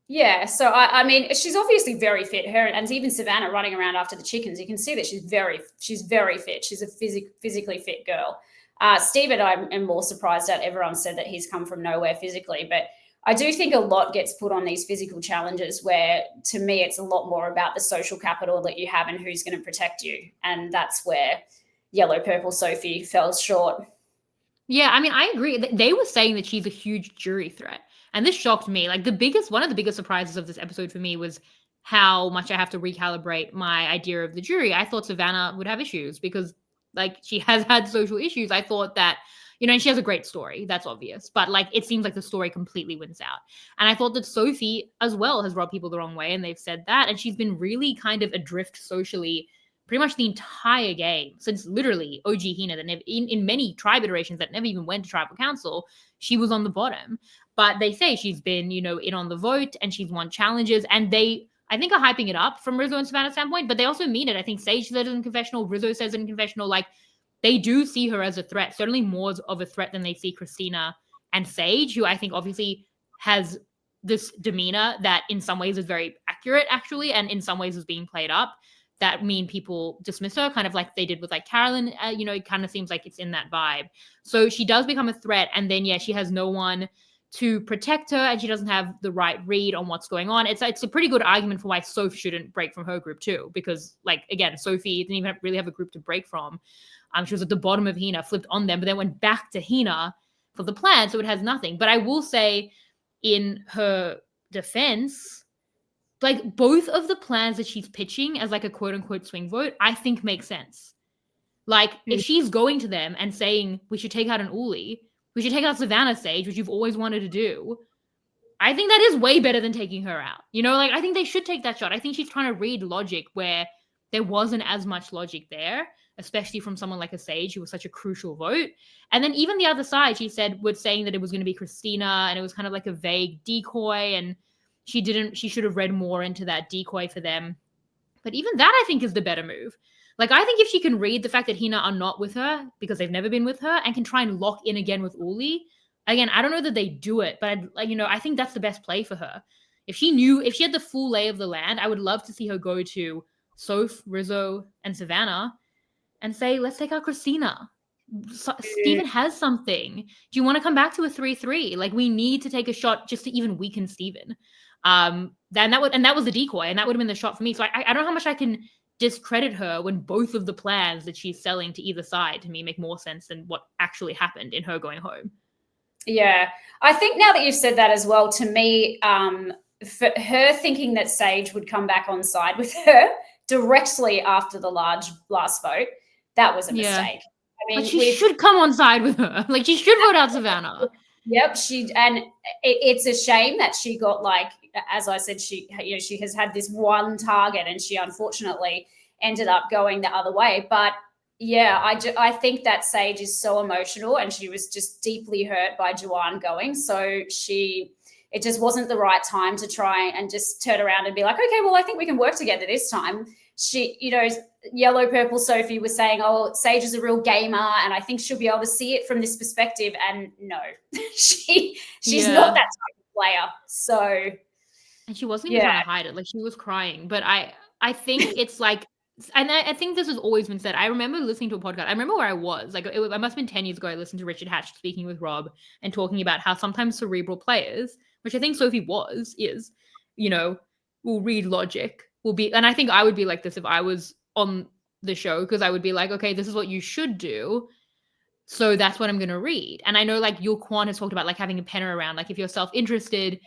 Yeah, so I mean, she's obviously very fit. Her and even Savannah running around after the chickens, you can see that she's very fit. She's a physically fit girl. Steven, I am more surprised at. Everyone said that he's come from nowhere physically, but I do think a lot gets put on these physical challenges where, to me, it's a lot more about the social capital that you have and who's going to protect you. And that's where yellow purple Sophie fell short. Yeah, I mean, I agree. They were saying that she's a huge jury threat. And this shocked me. Like one of the biggest surprises of this episode for me was how much I have to recalibrate my idea of the jury. I thought Savannah would have issues because like she has had social issues. I thought that, and she has a great story. That's obvious. But like, it seems like the story completely wins out. And I thought that Sophie as well has rubbed people the wrong way. And they've said that. And she's been really kind of adrift socially pretty much the entire game since literally OG Hina that never in many tribe iterations that never even went to tribal council, she was on the bottom. But they say she's been, in on the vote and she's won challenges and they, I think, are hyping it up from Rizzo and Savannah's standpoint, but they also mean it. I think Sage said it in confessional, Rizzo says it in confessional, like they do see her as a threat, certainly more of a threat than they see Christina and Sage, who I think obviously has this demeanor that in some ways is very accurate, actually, and in some ways is being played up, that mean people dismiss her, kind of like they did with like Carolyn. It kind of seems like it's in that vibe. So she does become a threat, and then she has no one to protect her, and she doesn't have the right read on what's going on. It's a pretty good argument for why Soph shouldn't break from her group too, because like again, Sophie didn't even really have a group to break from. She was at the bottom of Hina, flipped on them, but then went back to Hina for the plan, so it has nothing. But I will say, in her defense, like both of the plans that she's pitching as like a quote unquote swing vote, I think makes sense. Like if she's going to them and saying we should take out an Uli, we should take out Savannah Sage, which you've always wanted to do, I think that is way better than taking her out. Like I think they should take that shot. I think she's trying to read logic where there wasn't as much logic there, especially from someone like a Sage who was such a crucial vote. And then even the other side, she said, was saying that it was going to be Christina, and it was kind of like a vague decoy, and she should have read more into that decoy for them. But even that, I think, is the better move. Like, I think if she can read the fact that Hina are not with her because they've never been with her and can try and lock in again with Uli, again, I don't know that they do it, but I think that's the best play for her. If she had the full lay of the land, I would love to see her go to Soph, Rizzo, and Savannah and say, let's take out Christina. Steven has something. Do you want to come back to a 3-3? Like, we need to take a shot just to even weaken Steven. That was the decoy, and that would have been the shot for me. So I don't know how much I can discredit her when both of the plans that she's selling to either side to me make more sense than what actually happened in her going home. Yeah, I think now that you've said that as well, to me, for her thinking that Sage would come back on side with her directly after the last vote, that was a mistake. I mean, but she should come on side with her. Like, she should vote out Savannah. Yep, it's a shame that she got, like, as I said, she has had this one target, and she unfortunately ended up going the other way. But yeah, I think that Sage is so emotional, and she was just deeply hurt by Joanne going. So it just wasn't the right time to try and just turn around and be like, okay, well, I think we can work together this time. She, Yellow Purple Sophie was saying, oh, Sage is a real gamer, and I think she'll be able to see it from this perspective. And no, she's not that type of player. So, and she wasn't even trying to hide it. Like, she was crying. But I think it's like, and I think this has always been said. I remember listening to a podcast. I remember where I was. Like, I must have been 10 years ago. I listened to Richard Hatch speaking with Rob and talking about how sometimes cerebral players, which I think Sophie is, will read logic, and I think I would be like this if I was on the show, because I would be like, okay, this is what you should do, so that's what I'm going to read. And I know, like, Yul Kwon has talked about, like, having a penner around, like, if you're self-interested,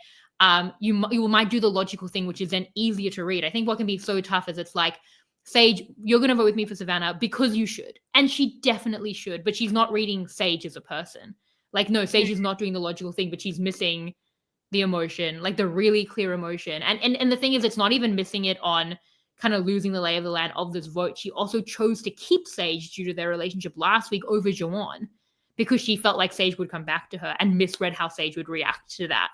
you might do the logical thing, which is then easier to read. I think what can be so tough is it's like, Sage, you're going to vote with me for Savannah because you should, and she definitely should, but she's not reading Sage as a person. Like, no, Sage is not doing the logical thing, but she's missing the emotion, like the really clear emotion. And the thing is, it's not even missing it on kind of losing the lay of the land of this vote. She also chose to keep Sage due to their relationship last week over Joanne, because she felt like Sage would come back to her, and misread how Sage would react to that,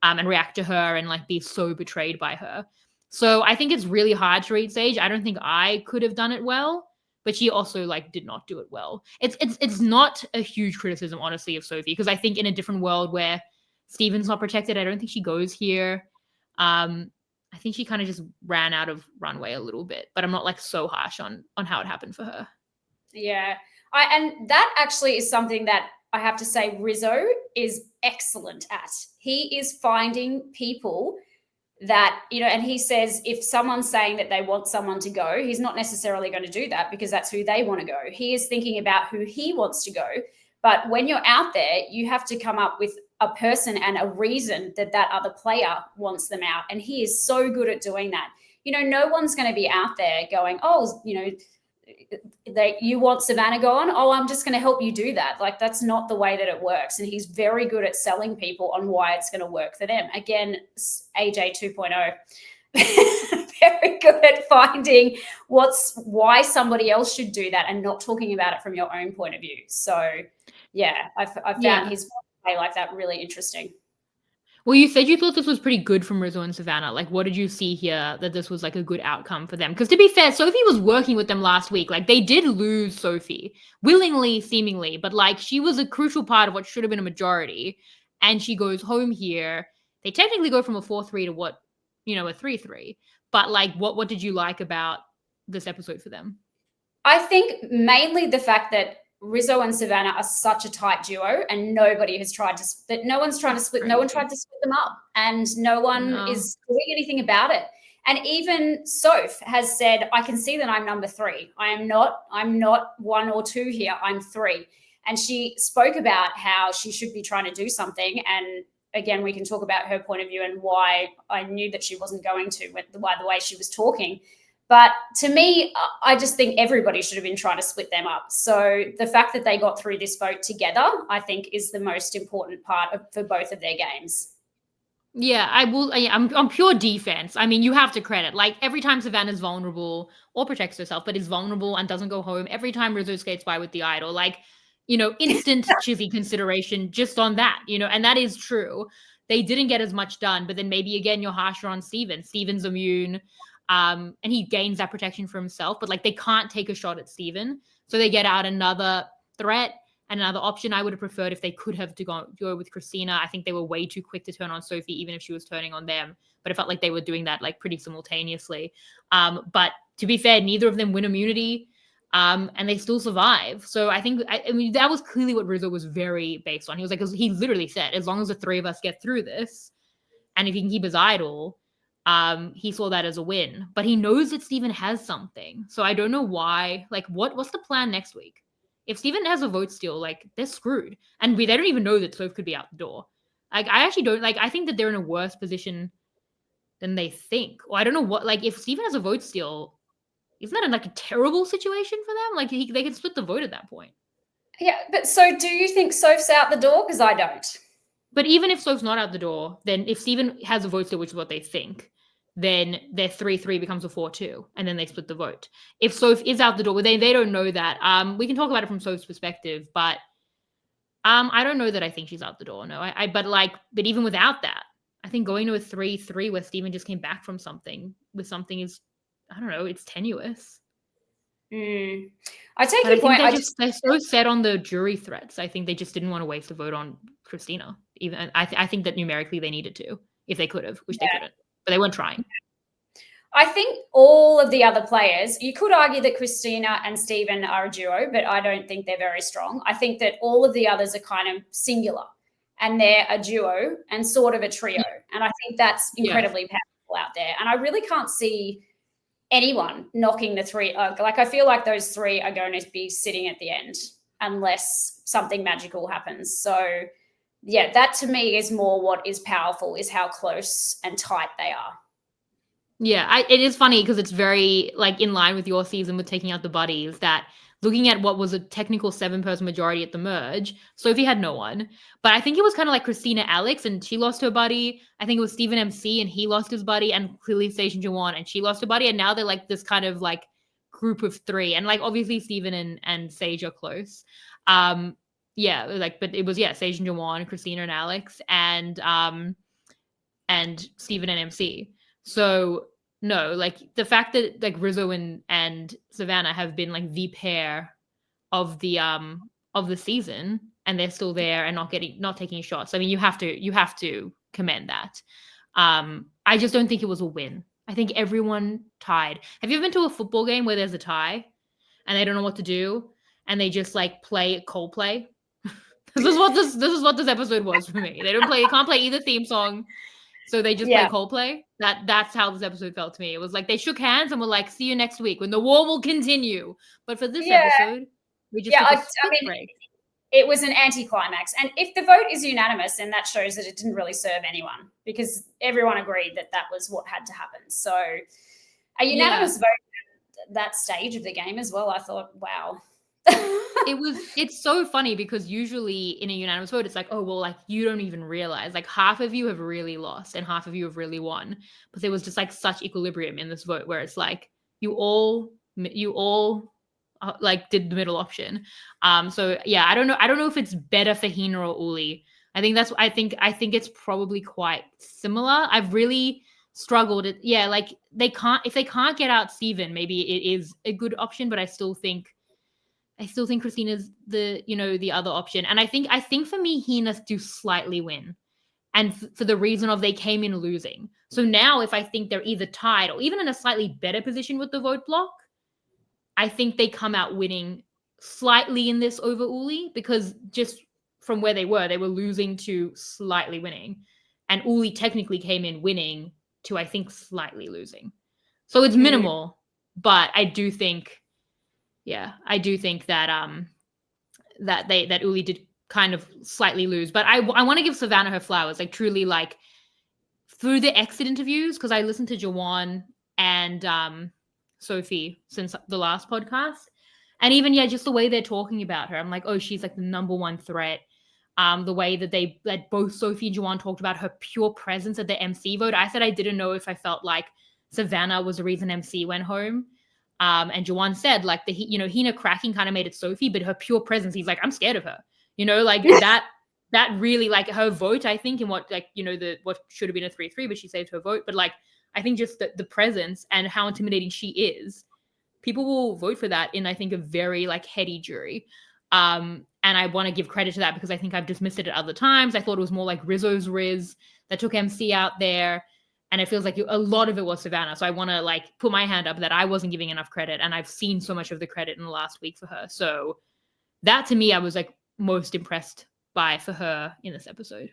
and react to her and like be so betrayed by her. So I think it's really hard to read Sage. I don't think I could have done it well, but she also like did not do it well. It's not a huge criticism, honestly, of Sophie, because I think in a different world where Steven's not protected, I don't think she goes here. I think she kind of just ran out of runway a little bit, but I'm not like so harsh on how it happened for her. Yeah. And that actually is something that I have to say Rizzo is excellent at. He is finding people that, and he says if someone's saying that they want someone to go, he's not necessarily going to do that because that's who they want to go. He is thinking about who he wants to go. But when you're out there, you have to come up with a person and a reason that other player wants them out. And he is so good at doing that. No one's going to be out there going, oh, you want Savannah gone? Oh, I'm just going to help you do that. Like, that's not the way that it works. And he's very good at selling people on why it's going to work for them. Again, AJ 2.0. Very good at finding why somebody else should do that and not talking about it from your own point of view. So, yeah, I found his play like that really interesting. Well, you said you thought this was pretty good from Rizzo and Savannah. Like, what did you see here that this was like a good outcome for them? Because to be fair, Sophie was working with them last week. Like, they did lose Sophie willingly, seemingly, but like she was a crucial part of what should have been a majority. And she goes home here. They technically go from a 4-3 to what, a 3-3. But like, what did you like about this episode for them? I think mainly the fact that Rizzo and Savannah are such a tight duo, and nobody has tried to that. No one's trying to split. No one tried to split them up, and no one No. is doing anything about it. And even Soph has said, "I can see that I'm number 3. I'm not 1 or 2 here. I'm 3." And she spoke about how she should be trying to do something. And again, we can talk about her point of view and why I knew that she wasn't going to, by the way she was talking. But to me, I just think everybody should have been trying to split them up. So the fact that they got through this vote together, I think, is the most important part for both of their games. Yeah, I will. I'm pure defense. I mean, you have to credit. Like every time Savannah's vulnerable or protects herself, but is vulnerable and doesn't go home. Every time Rizzo skates by with the idol, like instant chizzy consideration just on that. And that is true. They didn't get as much done, but then maybe again you're harsher on Steven. Steven's immune, and he gains that protection for himself. But like they can't take a shot at Steven, so they get out another threat. And another option I would have preferred if they could have to go with Christina. I think they were way too quick to turn on Sophie, even if she was turning on them. But it felt like they were doing that like pretty simultaneously. But to be fair, neither of them win immunity, and they still survive. So I think I mean that was clearly what Rizzo was very based on. He was like, he literally said, as long as the 3 of us get through this, and if he can keep his idol, he saw that as a win. But he knows that Steven has something. So I don't know why. Like, what's the plan next week? If Steven has a vote steal, like they're screwed, and they don't even know that Soph could be out the door. Like I actually don't like. I think that they're in a worse position than they think. Or I don't know what. Like if Steven has a vote steal, isn't that like a terrible situation for them? Like they could split the vote at that point. Yeah, but so do you think Soph's out the door? Because I don't. But even if Soph's not out the door, then if Steven has a vote steal, which is what they think, then their 3-3 becomes a 4-2, and then they split the vote. If Soph is out the door, they don't know that. We can talk about it from Soph's perspective, but I don't know that I think she's out the door. No, but even without that, I think going to a 3-3 where Steven just came back from something is, I don't know, it's tenuous. I take your point. They're so set on the jury threats. I think they just didn't want to waste a vote on Christina. Even I think that numerically they needed to, if they could have, which they couldn't. But they weren't trying. I think all of the other players, you could argue that Christina and Steven are a duo, but I don't think they're very strong. I think that all of the others are kind of singular, and they're a duo and sort of a trio. And I think that's incredibly powerful out there. And I really can't see anyone knocking the 3. Like I feel like those 3 are going to be sitting at the end unless something magical happens. So yeah, that to me is more what is powerful, is how close and tight they are. Yeah, it is funny because it's very like in line with your season with taking out the buddies, that looking at what was a technical 7-person majority at the merge, Sophie had no one. But I think it was kind of like Christina Alex, and she lost her buddy. I think it was Steven MC, and he lost his buddy, and clearly Station Jawan, and she lost her buddy. And now they're like this kind of like group of 3. And like obviously Steven and Sage are close. Yeah, like, but it was Sage and Jawan, Christina and Alex, and Steven and MC. So no, like the fact that like Rizzo and Savannah have been like the pair of the season, and they're still there and not taking shots. I mean, you have to commend that. I just don't think it was a win. I think everyone tied. Have you ever been to a football game where there's a tie and they don't know what to do and they just like play Coldplay? This is what this episode was for me. They can't play either theme song. So they just play Coldplay. That's how this episode felt to me. It was like they shook hands and were like, "See you next week when the war will continue." But for this episode, we just took a split break. It was an anticlimax. And if the vote is unanimous, then that shows that it didn't really serve anyone, because everyone agreed that was what had to happen. So a unanimous vote at that stage of the game as well, I thought, wow. It's so funny because usually in a unanimous vote, it's like, oh, well, like you don't even realize, like half of you have really lost and half of you have really won. But there was just like such equilibrium in this vote where it's like you all like did the middle option. So yeah, I don't know if it's better for Hina or Uli I think it's probably quite similar. I've really struggled at, yeah, like if they can't get out Steven, maybe it is a good option, but I still think Christina's the other option. And I think for me, Hina do slightly win. And for the reason of they came in losing. So now if I think they're either tied or even in a slightly better position with the vote block, I think they come out winning slightly in this over Uli, because just from where they were losing to slightly winning. And Uli technically came in winning to, I think, slightly losing. So it's minimal, but I do think that that Uli did kind of slightly lose. But I want to give Savannah her flowers, like truly, like through the exit interviews, because I listened to Jawan and Sophie since the last podcast. And even, yeah, just the way they're talking about her, I'm like, oh, she's like the number one threat. The way that both Sophie and Jawan talked about her pure presence at the MC vote. I said I didn't know if I felt like Savannah was the reason MC went home. And Jawan said, like, Hina cracking kind of made it Sophie, but her pure presence, he's like, I'm scared of her. Like that really, like, her vote, I think, in what, like, what should have been a 3-3, but she saved her vote. But like, I think just the presence and how intimidating she is, people will vote for that in, I think, a very like heady jury. And I want to give credit to that because I think I've dismissed it at other times. I thought it was more like Rizzo's Riz that took MC out there. And it feels like a lot of it was Savannah. So I want to like put my hand up that I wasn't giving enough credit. And I've seen so much of the credit in the last week for her. So that, to me, I was like most impressed by for her in this episode.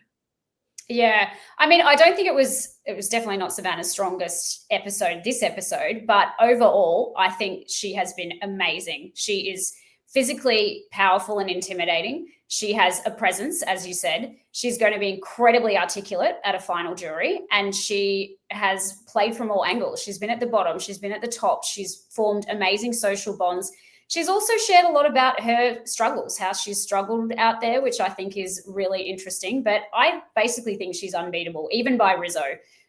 Yeah. I mean, I don't think it was definitely not Savannah's strongest episode, this episode, but overall, I think she has been amazing. She is physically powerful and intimidating. She has a presence, as you said. She's going to be incredibly articulate at a final jury, and she has played from all angles. She's been at the bottom. She's been at the top. She's formed amazing social bonds. She's also shared a lot about her struggles, how she's struggled out there, which I think is really interesting. But I basically think she's unbeatable, even by Rizzo,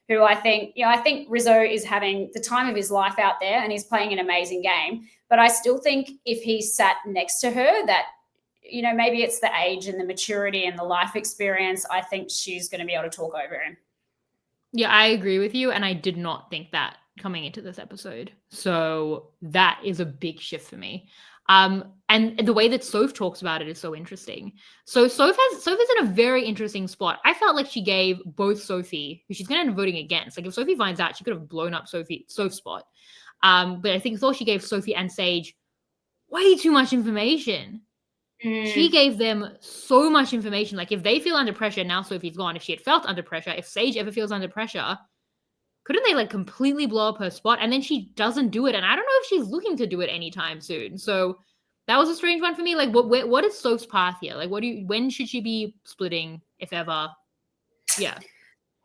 who I think Rizzo is having the time of his life out there and he's playing an amazing game. But I still think if he sat next to her, that, maybe it's the age and the maturity and the life experience, I think she's going to be able to talk over him. Yeah, I agree with you. And I did not think that coming into this episode. So that is a big shift for me. And the way that Soph talks about it is so interesting. So Soph is in a very interesting spot. I felt like she gave both Sophie, who she's going to end up voting against. Like if Sophie finds out, she could have blown up Soph's spot. But I thought she gave Sophie and Sage way too much information. She gave them so much information. Like if they feel under pressure, now Sophie's gone. If she had felt under pressure, if Sage ever feels under pressure, couldn't they like completely blow up her spot? And then she doesn't do it. And I don't know if she's looking to do it anytime soon. So that was a strange one for me. Like what is Soph's path here? Like when should she be splitting, if ever? Yeah.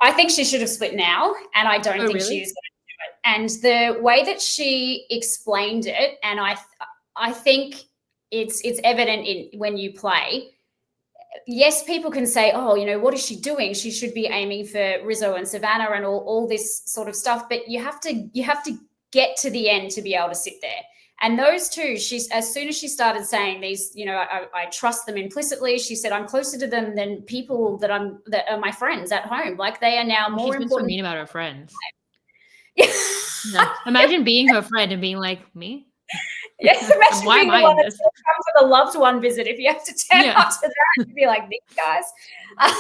I think she should have split now. And I don't think she is going to do it. And the way that she explained it, and I think it's evident when you play. Yes, people can say, oh, what is she doing? She should be aiming for Rizzo and Savannah and all this sort of stuff. But you have to get to the end to be able to sit there. And those two, as soon as she started saying these, I trust them implicitly. She said, I'm closer to them than people that are my friends at home. Like they are now more important. She's been so mean about her friends. Yeah. Imagine being her friend and being like, me? Yes, imagine being the one that's going to come for the loved one visit. If you have to turn up to that, you'd be like, these guys,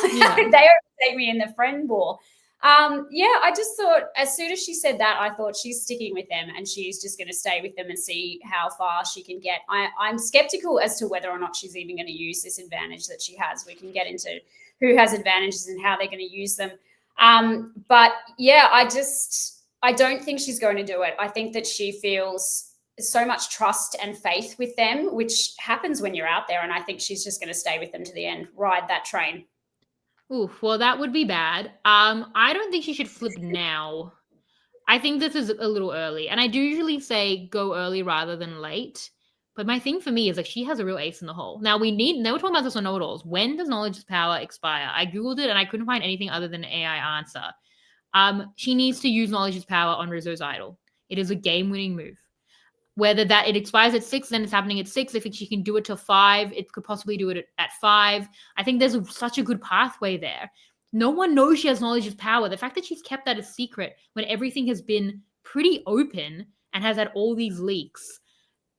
they overtake me in the friend war. I just thought as soon as she said that, I thought she's sticking with them and she's just going to stay with them and see how far she can get. I'm skeptical as to whether or not she's even going to use this advantage that she has. We can get into who has advantages and how they're going to use them. But yeah, I don't think she's going to do it. I think that she feels so much trust and faith with them, which happens when you're out there. And I think she's just going to stay with them to the end, ride that train. Oof, well, that would be bad. I don't think she should flip now. I think this is a little early. And I do usually say go early rather than late. But my thing for me is like she has a real ace in the hole. Now they were talking about this on know-it-alls. When does knowledge's power expire? I Googled it and I couldn't find anything other than an AI answer. She needs to use knowledge's power on Rizzo's idol. It is a game-winning move. whether that it expires at 6, then it's happening at 6. If she can do it till 5, it could possibly do it at 5. I think there's such a good pathway there. No one knows she has knowledge is power. The fact that she's kept that a secret when everything has been pretty open and has had all these leaks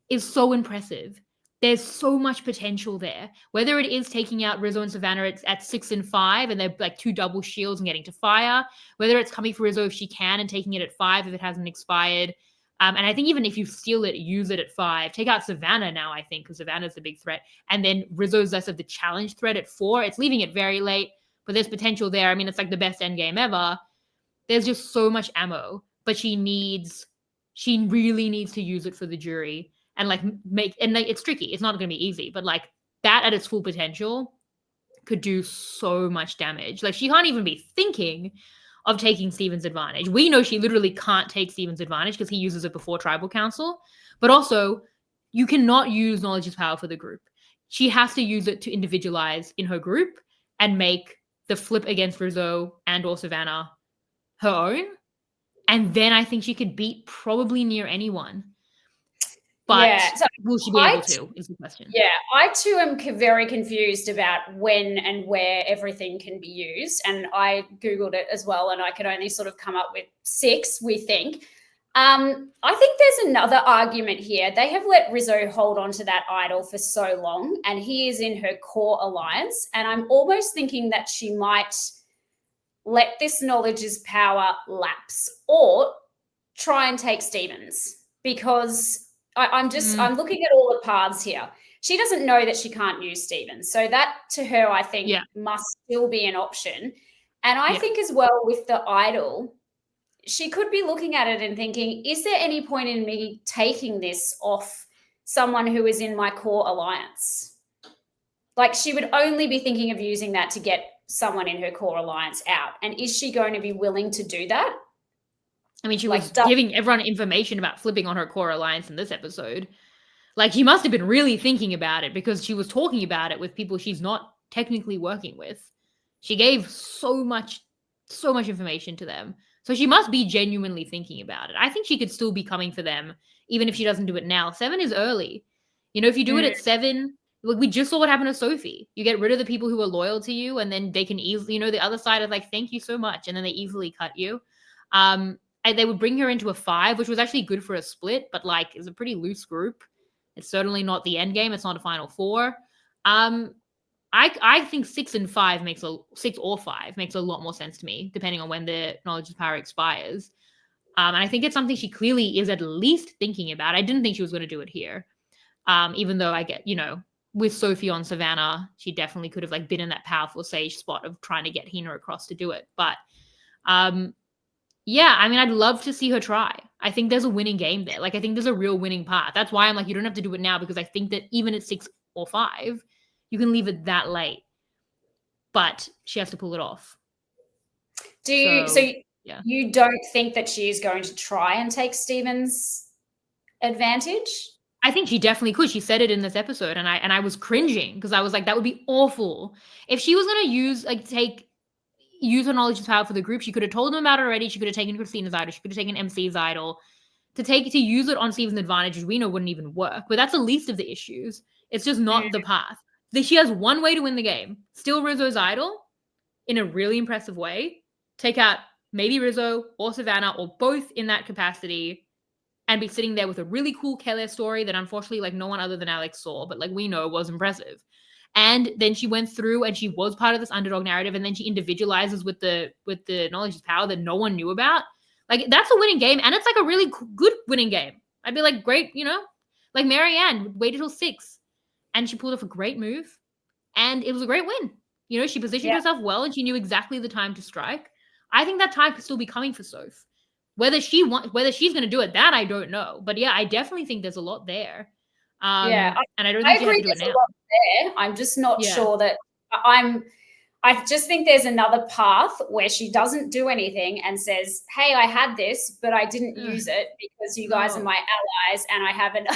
is so impressive. There's so much potential there. Whether it is taking out Rizzo and Savannah at 6 and 5, and they're like 2 double shields and getting to fire, whether it's coming for Rizzo if she can and taking it at 5 if it hasn't expired. And I think even if you steal it, use it at 5. Take out Savannah now, I think, because Savannah's the big threat. And then Rizzo's less of the challenge threat at 4. It's leaving it very late, but there's potential there. I mean, it's like the best endgame ever. There's just so much ammo, but she really needs to use it for the jury and it's tricky. It's not going to be easy, but like that at its full potential could do so much damage. Like she can't even be thinking of taking Steven's advantage. We know she literally can't take Steven's advantage because he uses it before tribal council, but also you cannot use knowledge is power for the group. She has to use it to individualize in her group and make the flip against Rizzo and or Savannah her own. And then I think she could beat probably near anyone. But will she be able to, is the question. Yeah, I too am very confused about when and where everything can be used. And I Googled it as well, and I could only sort of come up with 6, we think. I think there's another argument here. They have let Rizzo hold on to that idol for so long, and he is in her core alliance. And I'm almost thinking that she might let this knowledge is power lapse or try and take Stevens, because I'm looking at all the paths here. She doesn't know that she can't use Stevens. So that to her, I think, must still be an option. And I think as well with the idol, she could be looking at it and thinking, is there any point in me taking this off someone who is in my core alliance? Like she would only be thinking of using that to get someone in her core alliance out. And is she going to be willing to do that? I mean, she was giving everyone information about flipping on her core alliance in this episode. Like, she must have been really thinking about it because she was talking about it with people she's not technically working with. She gave so much information to them. So she must be genuinely thinking about it. I think she could still be coming for them, even if she doesn't do it now. 7 is early. You know, if you do it at 7, like we just saw what happened to Sophie. You get rid of the people who are loyal to you, and then they can easily, you know, the other side is like, thank you so much. And then they easily cut you. They would bring her into a 5, which was actually good for a split, but like it's a pretty loose group. It's certainly not the end game. It's not a final 4. I think 6 and 5 6 or 5 makes a lot more sense to me, depending on when the knowledge of power expires. And I think it's something she clearly is at least thinking about. I didn't think she was going to do it here. Even though I get, you know, with Sophie on Savannah, she definitely could have like been in that powerful sage spot of trying to get Hina across to do it. But yeah, I mean, I'd love to see her try. I think there's a winning game there. Like, I think there's a real winning path. That's why I'm like, you don't have to do it now, because I think that even at 6 or 5, you can leave it that late. But she has to pull it off. You don't think that she is going to try and take Steven's advantage? I think she definitely could. She said it in this episode, and I was cringing because I was like, that would be awful. If she was going to use her knowledge of power for the group, she could have told them about it already. She could have taken Christina's idol. She could have taken MC's idol. To use it on Steven's advantage, which we know wouldn't even work. But that's the least of the issues. It's just not the path. She has one way to win the game. Steal Rizzo's idol in a really impressive way. Take out maybe Rizzo or Savannah or both in that capacity, and be sitting there with a really cool Kelly story that unfortunately like no one other than Alex saw, but like we know was impressive. And then she went through and she was part of this underdog narrative, and then she individualizes with the knowledge of power that no one knew about. Like, that's a winning game, and it's like a really good winning game. I'd be like, great, you know? Like Marianne waited till 6, and she pulled off a great move, and it was a great win. You know, she positioned herself well, and she knew exactly the time to strike. I think that time could still be coming for Soph. Whether she's going to do it, that I don't know. But yeah, I definitely think there's a lot there. And I don't think she has to do it now. There. I'm just not sure that I just think there's another path where she doesn't do anything and says, hey, I had this, but I didn't use it because you guys are my allies and I haven't.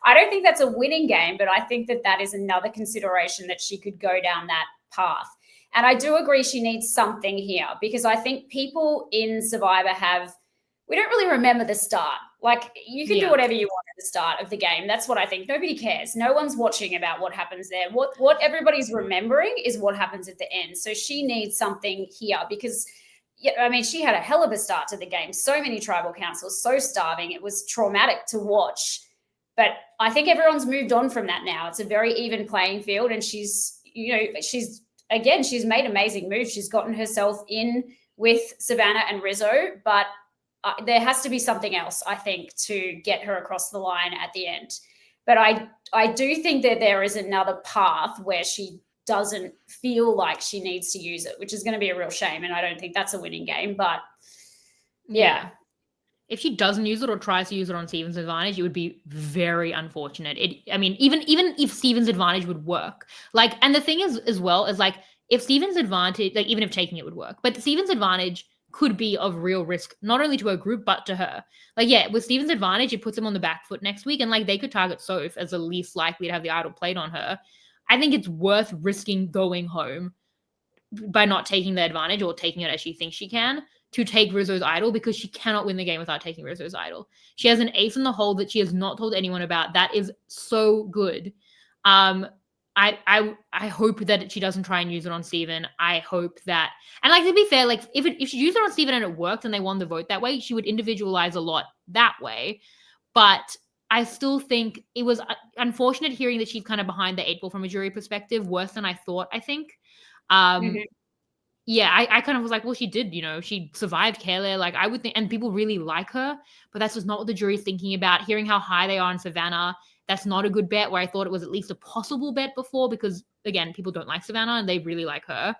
I don't think that's a winning game, but I think that is another consideration that she could go down that path. And I do agree she needs something here, because I think people in Survivor we don't really remember the start. Like, you can do Yeah. whatever you want at the start of the game. That's what I think. Nobody cares. No one's watching about what happens there. What everybody's remembering is what happens at the end. So she needs something here because, yeah, I mean, she had a hell of a start to the game. So many tribal councils, so starving. It was traumatic to watch. But I think everyone's moved on from that now. It's a very even playing field, and she's made amazing moves. She's gotten herself in with Savannah and Rizzo, but there has to be something else, I think, to get her across the line at the end. But I do think that there is another path where she doesn't feel like she needs to use it, which is going to be a real shame. And I don't think that's a winning game. But yeah. If she doesn't use it or tries to use it on Steven's advantage, it would be very unfortunate. Even if Steven's advantage would work, like, and the thing is as well is like, if Steven's advantage, like, even if taking it would work, but Steven's advantage could be of real risk, not only to her group but to her. Like, yeah, with Steven's advantage, it puts him on the back foot next week, and like they could target Soph as the least likely to have the idol played on her. I think it's worth risking going home by not taking the advantage or taking it as she thinks she can to take Rizzo's idol, because she cannot win the game without taking Rizzo's idol. She has an ace in the hole that she has not told anyone about. That is so good. I hope that she doesn't try and use it on Steven. I hope that, and like, to be fair, like if she used it on Steven and it worked and they won the vote that way, she would individualize a lot that way. But I still think it was unfortunate hearing that she's kind of behind the eight ball from a jury perspective, worse than I thought, I think. Yeah, I kind of was like, well, she did, she survived Kayla. Like, I would think, and people really like her, but that's just not what the jury's thinking about. Hearing how high they are in Savannah, that's not a good bet, where I thought it was at least a possible bet before, because, again, people don't like Savannah and they really like her.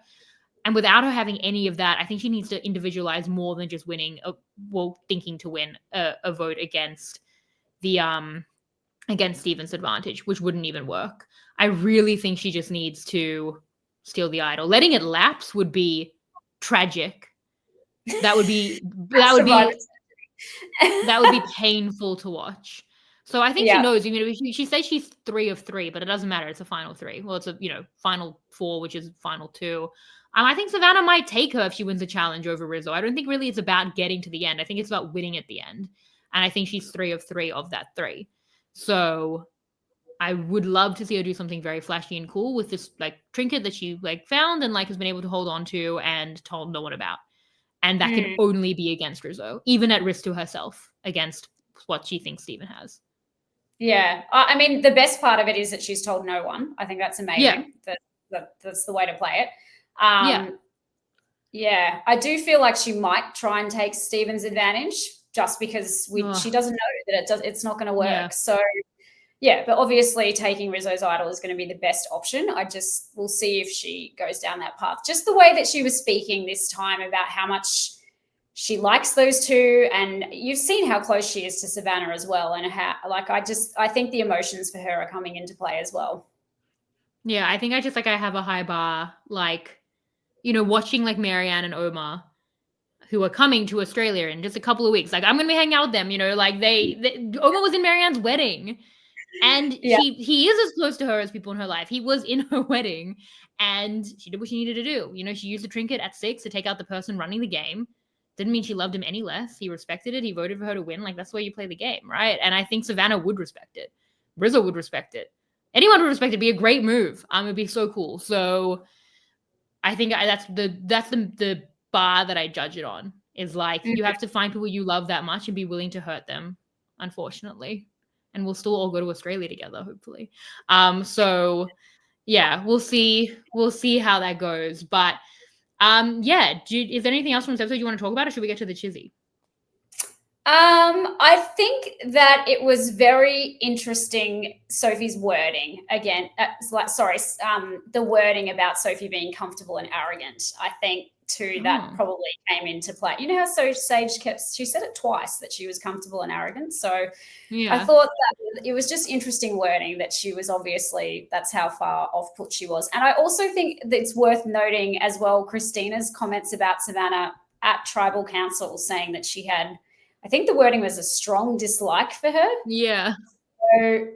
And without her having any of that, I think she needs to individualize more than just thinking to win a vote against against Steven's advantage, which wouldn't even work. I really think she just needs to steal the idol. Letting it lapse would be tragic. That would be painful to watch. So I think she knows. She says she's 3 of 3, but it doesn't matter. It's a final 3. Well, it's a final 4, which is final 2. I think Savannah might take her if she wins the challenge over Rizzo. I don't think really it's about getting to the end. I think it's about winning at the end, and I think she's 3 of 3 of that 3. So I would love to see her do something very flashy and cool with this like trinket that she like found and like has been able to hold on to and told no one about. And that can only be against Rizzo, even at risk to herself, against what she thinks Steven has. Yeah. I mean, the best part of it is that she's told no one. I think that's amazing. Yeah. That's the way to play it. Yeah. I do feel like she might try and take Steven's advantage just because she doesn't know that it's not going to work. Yeah. So, yeah, but obviously taking Rizzo's idol is going to be the best option. We'll see if she goes down that path. Just the way that she was speaking this time about how much she likes those two, and you've seen how close she is to Savannah as well, and how, like, I think the emotions for her are coming into play as well. Yeah, I think I have a high bar, like, watching like Marianne and Omar, who are coming to Australia in just a couple of weeks. Like, I'm going to be hanging out with them, like Omar was in Marianne's wedding. And he is as close to her as people in her life. He was in her wedding, and she did what she needed to do. She used the trinket at 6 to take out the person running the game. Didn't mean she loved him any less. He respected it. He voted for her to win. Like, that's why you play the game, right? And I think Savannah would respect it. Rizzo would respect it. Anyone would respect it. It'd be a great move. It'd be so cool. So I think that's the bar that I judge it on. Is like, you have to find people you love that much and be willing to hurt them, unfortunately. And we'll still all go to Australia together, hopefully. So yeah, we'll see how that goes. But is there anything else from this episode you want to talk about, or should we get to the chizzy? I think that it was very interesting, Sophie's wording again. The wording about Sophie being comfortable and arrogant. I think too that probably came into play. You know how Sage she said it twice that she was comfortable and arrogant. So I thought that it was just interesting wording that she was obviously, that's how far off put she was. And I also think that it's worth noting as well Christina's comments about Savannah at Tribal Council, saying that she had, I think the wording was a strong dislike for her. Yeah. So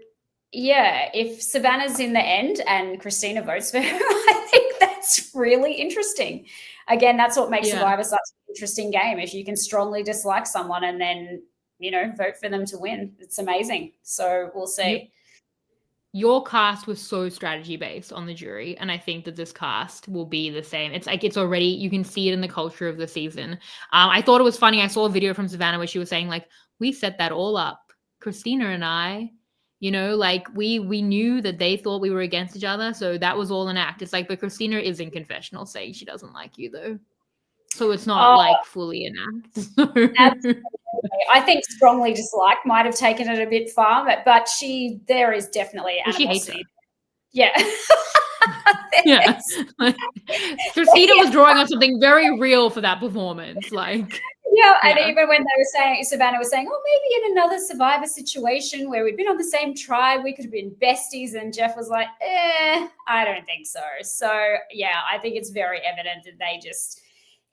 yeah, if Savannah's in the end and Christina votes for her, I think that's really interesting. Again, that's what makes Survivor such an interesting game. If you can strongly dislike someone and then, vote for them to win. It's amazing. So we'll see. Your cast was so strategy based on the jury, and I think that this cast will be the same. It's like it's already, you can see it in the culture of the season. I thought it was funny. I saw a video from Savannah where she was saying like, we set that all up, Christina and I. Like we knew that they thought we were against each other, so that was all an act. It's like, but Christina is in confessional saying she doesn't like you though, so it's not like fully an act. Absolutely. I think strongly dislike might have taken it a bit far, but there is definitely animosity. Yeah. Yeah. Christina was drawing on something very real for that performance. And even when they were saying, Savannah was saying, oh, maybe in another Survivor situation where we'd been on the same tribe, we could have been besties. And Jeff was like, I don't think so. So, yeah, I think it's very evident that they just,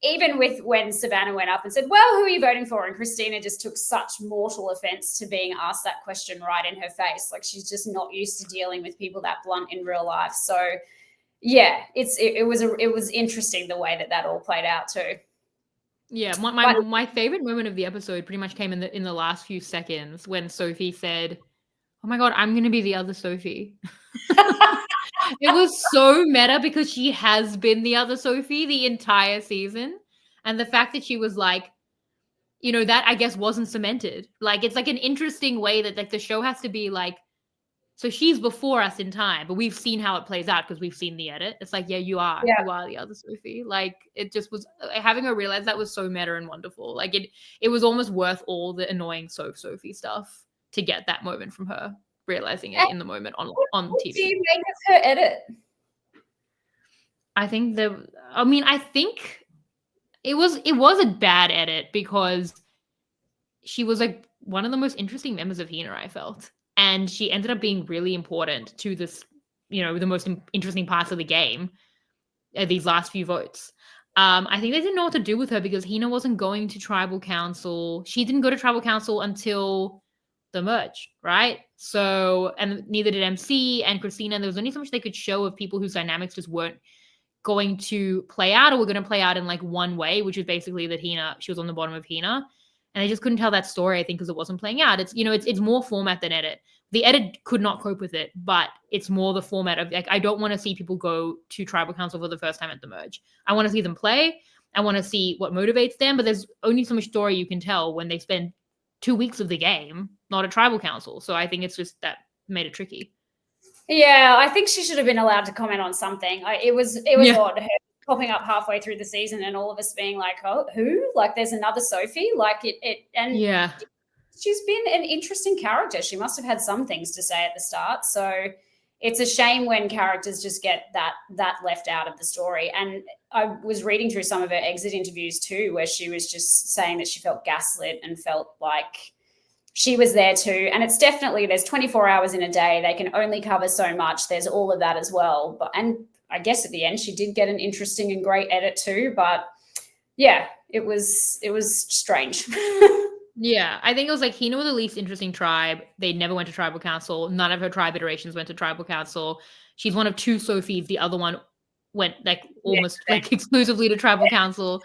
even with when Savannah went up and said, well, who are you voting for? And Christina just took such mortal offense to being asked that question right in her face. Like, she's just not used to dealing with people that blunt in real life. So, yeah, it was interesting the way that all played out too. Yeah, my favorite moment of the episode pretty much came in the last few seconds when Sophie said, oh my God, I'm going to be the other Sophie. It was so meta because she has been the other Sophie the entire season. And the fact that she was like, that I guess wasn't cemented. Like, it's like an interesting way that like the show has to be like, so she's before us in time, but we've seen how it plays out because we've seen the edit. It's like, yeah, you are the other Sophie. Like, it just was, having her realize that was so meta and wonderful. Like, it was almost worth all the annoying Sophie stuff to get that moment from her realizing it in the moment on TV. What do you make of her edit? I think it was a bad edit because she was like one of the most interesting members of Hina, I felt. And she ended up being really important to this, the most interesting parts of the game, these last few votes. I think they didn't know what to do with her because Hina wasn't going to tribal council. She didn't go to tribal council until the merge, right? So, and neither did MC and Christina. And there was only so much they could show of people whose dynamics just weren't going to play out, or were going to play out in like one way, which is basically that she was on the bottom of Hina. And they just couldn't tell that story, I think, because it wasn't playing out. It's, it's more format than edit. The edit could not cope with it, but it's more the format of like, I don't want to see people go to tribal council for the first time at the merge. I want to see them play. I want to see what motivates them, but there's only so much story you can tell when they spend 2 weeks of the game not at tribal council. So I think it's just that made it tricky. Yeah, I think she should have been allowed to comment on something. It was odd, her popping up halfway through the season and all of us being like, oh, who? Like, there's another Sophie? Like, yeah. She's been an interesting character. She must have had some things to say at the start. So it's a shame when characters just get that left out of the story. And I was reading through some of her exit interviews too, where she was just saying that she felt gaslit and felt like she was there too. And it's definitely, there's 24 hours in a day. They can only cover so much. There's all of that as well. And I guess at the end, she did get an interesting and great edit too. But yeah, it was strange. Yeah, I think it was like Hina was the least interesting tribe. They never went to tribal council. None of her tribe iterations went to tribal council. She's one of 2 Sophies. The other one went like almost like exclusively to tribal council.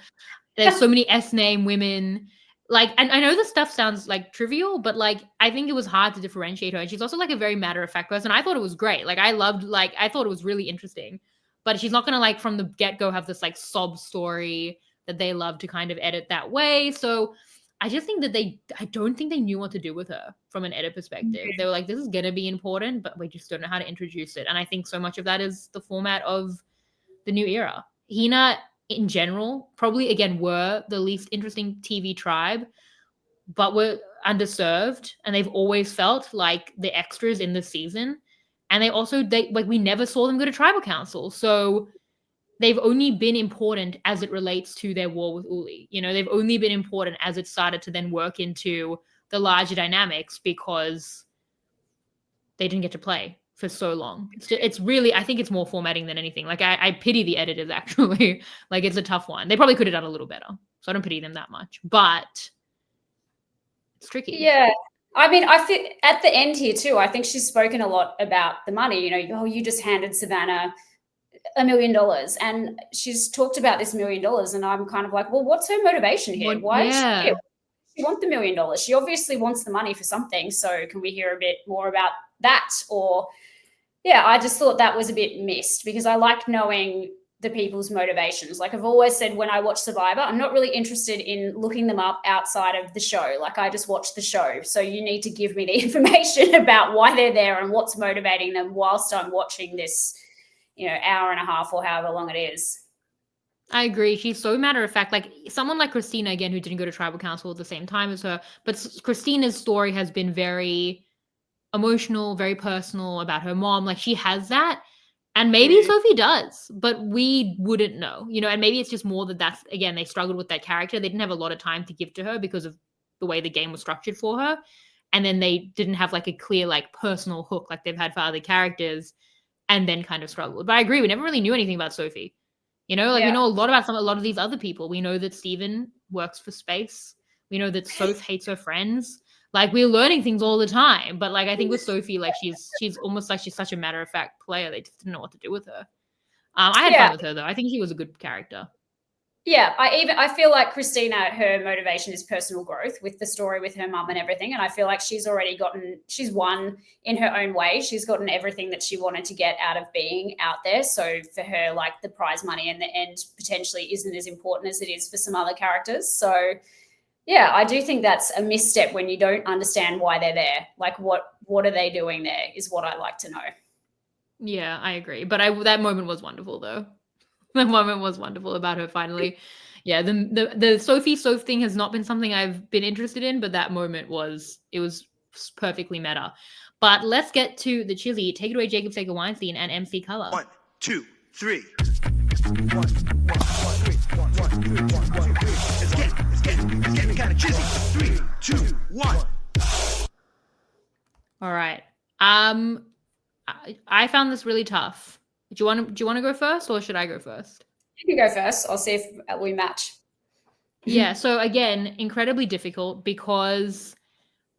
There's so many S-name women. Like, and I know this stuff sounds like trivial, but like, I think it was hard to differentiate her. And she's also like a very matter-of-fact person. I thought it was great. Like, I thought it was really interesting. But she's not going to like from the get-go have this like sob story that they love to kind of edit that way. So I just think that I don't think they knew what to do with her from an edit perspective. Mm-hmm. They were like, this is going to be important, but we just don't know how to introduce it. And I think so much of that is the format of the new era. Hina, in general, probably, again, were the least interesting TV tribe, but were underserved. And they've always felt like the extras in the season. And we never saw them go to tribal council. So they've only been important as it relates to their war with Uli. They've only been important as it started to then work into the larger dynamics because they didn't get to play for so long. It's really, I think it's more formatting than anything. Like, I pity the editors, actually. Like, it's a tough one. They probably could have done a little better. So I don't pity them that much. But it's tricky. Yeah. I mean, I feel at the end here too, I think she's spoken a lot about the money. You just handed Savannah $1 million, and she's talked about this $1 million, and I'm kind of like, well, what's her motivation here? Why is she here? she want the $1 million? She obviously wants the money for something. So can we hear a bit more about that? Or, yeah, I just thought that was a bit missed because I like knowing the people's motivations. Like I've always said, when I watch Survivor, I'm not really interested in looking them up outside of the show. Like I just watch the show. So you need to give me the information about why they're there and what's motivating them whilst I'm watching this, hour and a half or however long it is. I agree. She's so matter of fact. Like someone like Christina, again, who didn't go to tribal council at the same time as her, but Christina's story has been very emotional, very personal about her mom. Like she has that. And maybe Sophie does, but we wouldn't know, and maybe it's just more that's, again, they struggled with that character. They didn't have a lot of time to give to her because of the way the game was structured for her. And then they didn't have like a clear, like personal hook like they've had for other characters and then kind of struggled. But I agree. We never really knew anything about Sophie. We know a lot about a lot of these other people. We know that Steven works for space. We know that Soph hates her friends. Like we're learning things all the time, but like I think with Sophie, like she's almost like she's such a matter of fact player. They just didn't know what to do with her. I had fun with her though. I think she was a good character. Yeah, I feel like Christina, her motivation is personal growth with the story with her mum and everything, and I feel like she's won in her own way. She's gotten everything that she wanted to get out of being out there. So for her, like the prize money in the end potentially isn't as important as it is for some other characters. So yeah, I do think that's a misstep when you don't understand why they're there. Like what are they doing there is what I like to know. Yeah, I agree. But that moment was wonderful though. The moment was wonderful about her finally. Yeah, the Sophie Soph thing has not been something I've been interested in, but that moment was perfectly meta. But let's get to the chili. Take it away, Jacob Sager Weinstein and MC Color. 1, 2, 3. It's getting kind of chizzy. 3, 2, 1. All right. I found this really tough. Do you want to go first, or should I go first? You can go first. I'll see if we match. Yeah. So again, incredibly difficult because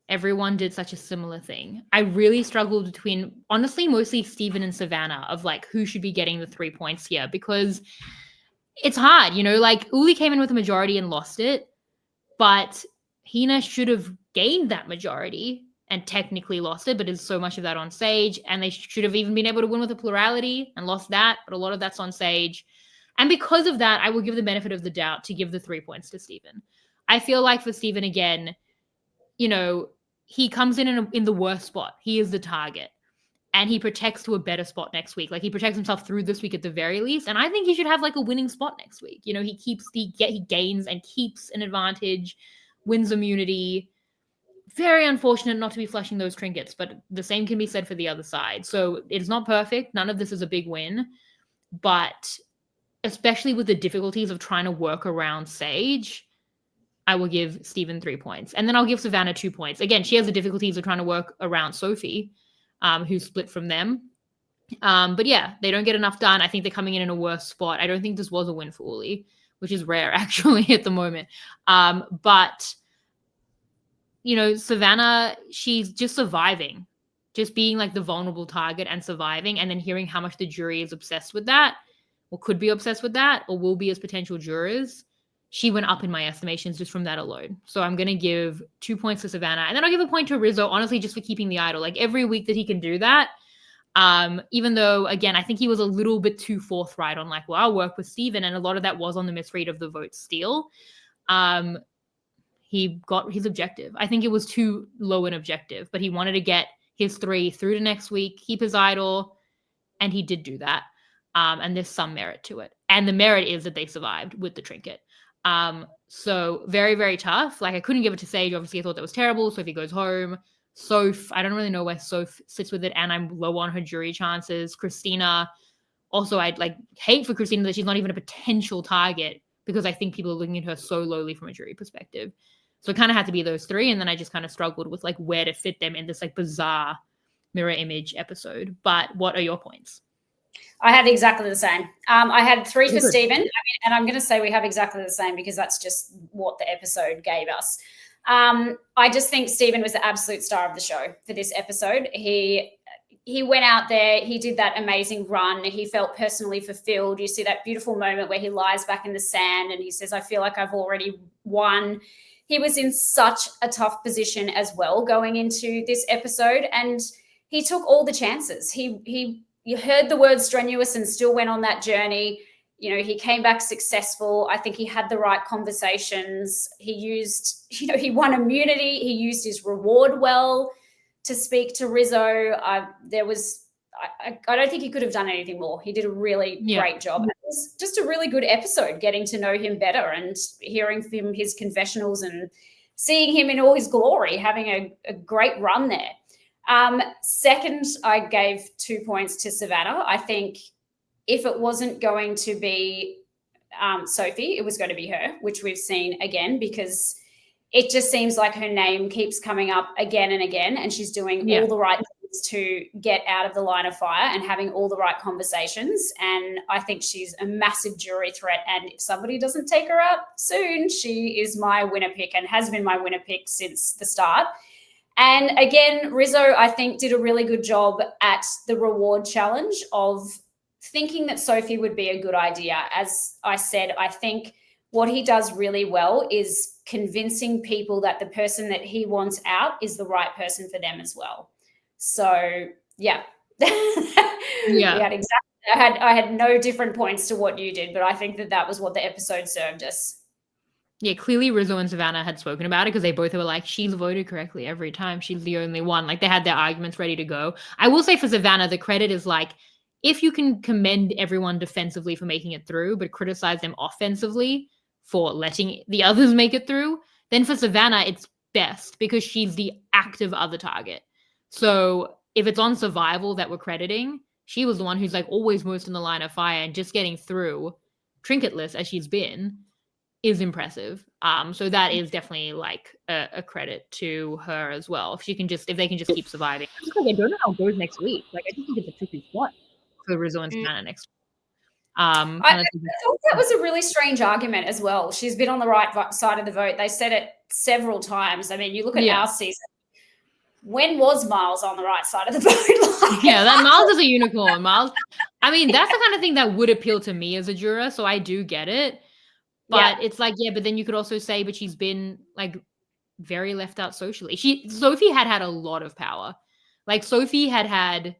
everyone did such a similar thing. I really struggled between, honestly, mostly Steven and Savannah of like who should be getting the 3 points here because it's hard, like Uli came in with a majority and lost it, but Hina should have gained that majority and technically lost it, but there's so much of that on Sage, and they should have even been able to win with a plurality and lost that, but a lot of that's on Sage. And because of that, I will give the benefit of the doubt to give the 3 points to Steven. I feel like for Steven, again, he comes in the worst spot. He is the target. And he protects to a better spot next week. Like he protects himself through this week at the very least. And I think he should have like a winning spot next week. He gains and keeps an advantage, wins immunity. Very unfortunate not to be flushing those trinkets, but the same can be said for the other side. So it's not perfect. None of this is a big win, but especially with the difficulties of trying to work around Sage, I will give Steven 3 points. And then I'll give Savannah 2 points. Again, she has the difficulties of trying to work around Sophie, who's split from them. But yeah, they don't get enough done. I think they're coming in a worse spot. I don't think this was a win for Uli, which is rare actually at the moment. But Savannah, she's just surviving, just being like the vulnerable target and surviving, and then hearing how much the jury is obsessed with that, or could be obsessed with that, or will be as potential jurors. She went up in my estimations just from that alone. So I'm going to give 2 points to Savannah. And then I'll give a point to Rizzo, honestly, just for keeping the idol. Like every week that he can do that, even though, again, I think he was a little bit too forthright on like, well, I'll work with Steven. And a lot of that was on the misread of the vote steal. He got his objective. I think it was too low an objective, but he wanted to get his 3 through to next week, keep his idol, and he did do that. And there's some merit to it. And the merit is that they survived with the trinket. So very, very tough. Like I couldn't give it to Sage. Obviously I thought that was terrible. So if he goes home, Soph, I don't really know where Soph sits with it. And I'm low on her jury chances. Christina, also I'd like hate for Christina that she's not even a potential target because I think people are looking at her so lowly from a jury perspective. So it kind of had to be those 3. And then I just kind of struggled with like where to fit them in this like bizarre mirror image episode. But what are your points? I had exactly the same. I had 3 for Steven, and I'm going to say we have exactly the same because that's just what the episode gave us. I just think Steven was the absolute star of the show for this episode. He he went out there, he did that amazing run. He felt personally fulfilled. You see that beautiful moment where he lies back in the sand and he says, I feel like I've already won. He was in such a tough position as well going into this episode, and he took all the chances. You heard the word strenuous and still went on that journey. He came back successful. I think he had the right conversations. He won immunity. He used his reward well to speak to Rizzo. I don't think he could have done anything more. He did a really great job. It was just a really good episode, getting to know him better and hearing from his confessionals and seeing him in all his glory, having a great run there. Second, I gave 2 points to Savannah. I think if it wasn't going to be Sophie, it was going to be her, which we've seen again, because it just seems like her name keeps coming up again and again, and she's doing all the right things to get out of the line of fire and having all the right conversations. And I think she's a massive jury threat. And if somebody doesn't take her out soon, she is my winner pick and has been my winner pick since the start. And again, Rizzo, I think, did a really good job at the reward challenge of thinking that Sophie would be a good idea. As I said, I think what he does really well is convincing people that the person that he wants out is the right person for them as well. So, yeah. We had I had no different points to what you did, but I think that was what the episode served us. Yeah, clearly Rizzo and Savannah had spoken about it because they both were like, she's voted correctly every time. She's the only one. Like, they had their arguments ready to go. I will say for Savannah, the credit is like, if you can commend everyone defensively for making it through, but criticize them offensively for letting the others make it through, then for Savannah, it's best because she's the active other target. So if it's on survival that we're crediting, she was the one who's like always most in the line of fire, and just getting through trinketless as she's been is impressive. So that is definitely like a credit to her as well. If they can just keep surviving. Because I don't know how it goes next week. Like, I think it's a tricky spot for Rizzo and Savannah next week. I thought that was a really strange argument as well. She's been on the right side of the vote. They said it several times. I mean, you look at our season. When was Miles on the right side of the vote? That Miles is a unicorn. Miles, I mean, that's the kind of thing that would appeal to me as a juror, so I do get it. But it's like, but then you could also say, but she's been like very left out socially. Sophie had a lot of power. Like, Sophie had,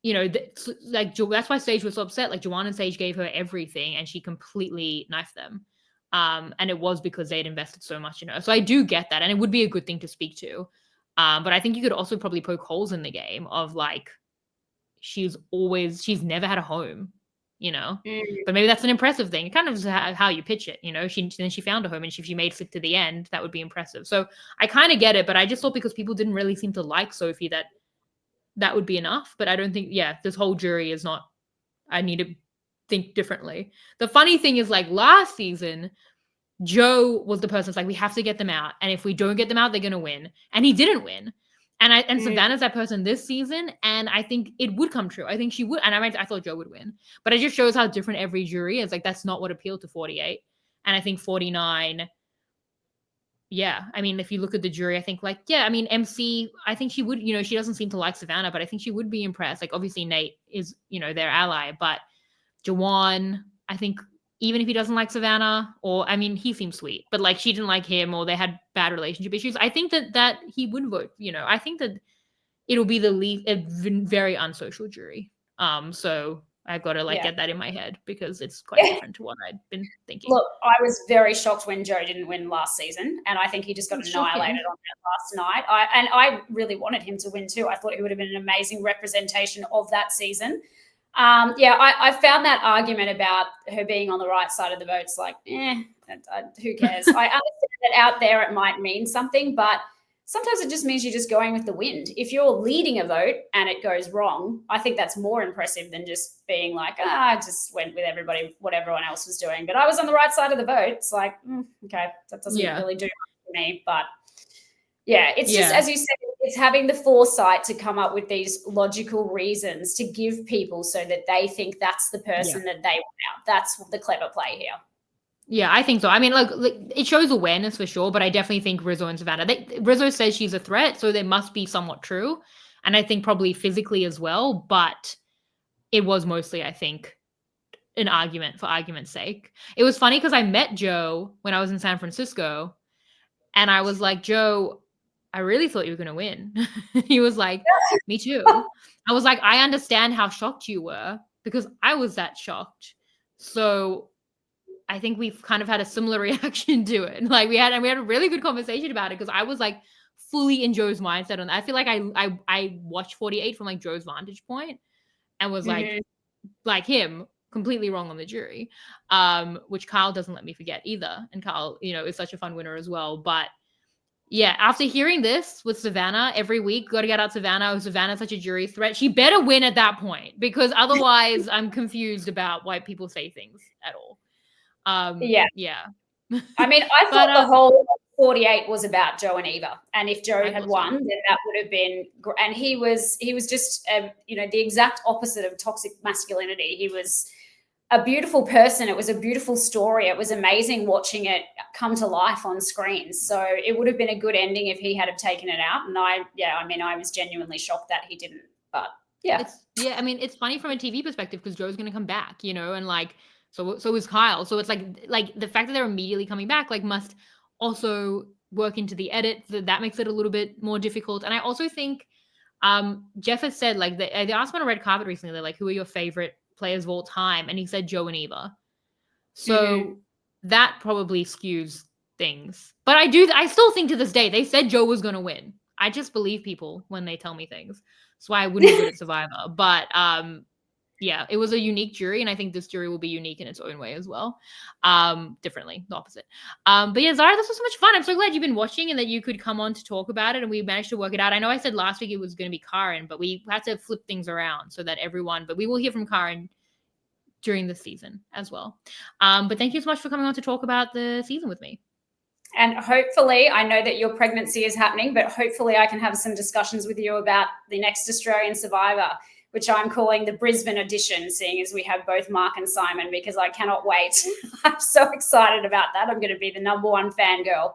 that's why Sage was so upset. Like, Joanne and Sage gave her everything and she completely knifed them. And it was because they'd invested so much in her. So I do get that. And it would be a good thing to speak to. But I think you could also probably poke holes in the game of like, she's never had a home, but maybe that's an impressive thing. It kind of is how you pitch it, she found a home, and if she made it to the end, that would be impressive. So I kind of get it, but I just thought because people didn't really seem to like Sophie that would be enough. But I don't think, this whole jury is not, I need to think differently. The funny thing is, like, last season, Joe was the person that's like, we have to get them out. And if we don't get them out, they're going to win. And he didn't win. And Savannah's that person this season. And I think it would come true. I think she would. And I thought Joe would win. But it just shows how different every jury is. Like, that's not what appealed to 48. And I think 49, I mean, if you look at the jury, I think MC, I think she would, she doesn't seem to like Savannah, but I think she would be impressed. Like, obviously Nate is, their ally, but Jawan, I think even if he doesn't like Savannah, or, I mean, he seems sweet, but like, she didn't like him, or they had bad relationship issues, I think that he would vote, I think that it'll be a very unsocial jury. So I've got to get that in my head because it's quite different to what I'd been thinking. Look, I was very shocked when Joe didn't win last season, and I think he just got annihilated on that last night. I really wanted him to win too. I thought he would have been an amazing representation of that season. I found that argument about her being on the right side of the vote. It's like, who cares? I understand that out there it might mean something, but sometimes it just means you're just going with the wind. If you're leading a vote and it goes wrong, I think that's more impressive than just being like, I just went with everybody, what everyone else was doing. But I was on the right side of the vote. It's like, okay, that doesn't really do much for me. But it's just, as you said, it's having the foresight to come up with these logical reasons to give people so that they think that's the person that they want out. That's the clever play here. Yeah, I think so. I mean, like it shows awareness for sure, but I definitely think Rizzo and Savannah, Rizzo says she's a threat, so they must be somewhat true. and I think probably physically as well, but it was mostly, I think, an argument for argument's sake. It was funny because I met Joe when I was in San Francisco, and I was like, Joe, I really thought you were going to win. He was like, me too. I was like, I understand how shocked you were because I was that shocked. So I think we've kind of had a similar reaction to it. Like we had a really good conversation about it because I was like fully in Joe's mindset on that. I feel like I watched 48 from like Joe's vantage point and was like him, completely wrong on the jury, which Kyle doesn't let me forget either. And Kyle, is such a fun winner as well. But yeah, after hearing this with Savannah every week, got to get out Savannah. Oh, Savannah's such a jury threat. She better win at that point because otherwise I'm confused about why people say things at all. Yeah. I mean, I thought the whole 48 was about Joe and Eva, and if Joe had won, then that would have been. And he was just, the exact opposite of toxic masculinity. He was a beautiful person. It was a beautiful story. It was amazing watching it come to life on screens. So it would have been a good ending if he had have taken it out. And I was genuinely shocked that he didn't. But yeah, it's funny from a TV perspective because Joe's going to come back, and like. So is Kyle. So it's like the fact that they're immediately coming back must also work into the edit. That makes it a little bit more difficult. And I also think Jeff has said they asked him on a red carpet recently, they're like, who are your favorite players of all time? And he said Joe and Eva. So that probably skews things. But I still think to this day they said Joe was going to win. I just believe people when they tell me things. That's why I wouldn't be good at Survivor. But yeah, it was a unique jury, and I think this jury will be unique in its own way as well. Differently, the opposite. But yeah, Zara, this was so much fun. I'm so glad you've been watching and that you could come on to talk about it, and we managed to work it out. I know I said last week it was going to be Karen, but we had to flip things around so that but we will hear from Karen during the season as well. But thank you so much for coming on to talk about the season with me. And hopefully, I know that your pregnancy is happening, but hopefully I can have some discussions with you about the next Australian Survivor, which I'm calling the Brisbane edition, seeing as we have both Mark and Simon, because I cannot wait. I'm so excited about that. I'm going to be the #1 fangirl.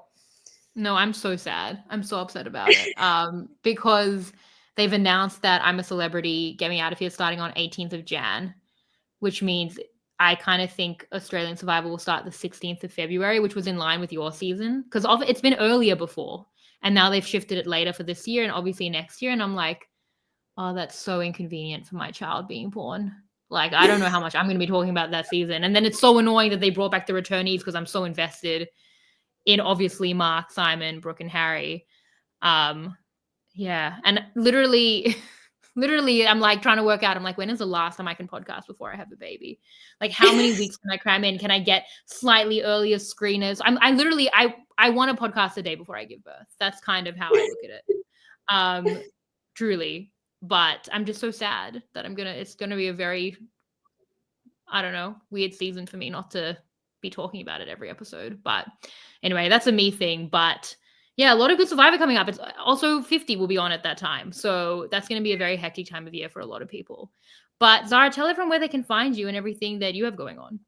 No, I'm so sad. I'm so upset about it because they've announced that I'm a Celebrity, Get Me Out of Here starting on 18th of Jan, which means I kind of think Australian Survivor will start the 16th of February, which was in line with your season because it's been earlier before. And now they've shifted it later for this year and obviously next year. And I'm like, oh, that's so inconvenient for my child being born. Like, I don't know how much I'm going to be talking about that season. And then it's so annoying that they brought back the returnees because I'm so invested in obviously Mark, Simon, Brooke, and Harry. Yeah. And literally, I'm like trying to work out. I'm like, when is the last time I can podcast before I have a baby? Like, how many weeks can I cram in? Can I get slightly earlier screeners? I want to podcast a day before I give birth. That's kind of how I look at it. Truly. But I'm just so sad that it's going to be a very, I don't know, weird season for me not to be talking about it every episode. But anyway, that's a me thing. But yeah, a lot of good Survivor coming up. It's also 50 will be on at that time. So that's going to be a very hectic time of year for a lot of people. But Zara, tell everyone where they can find you and everything that you have going on.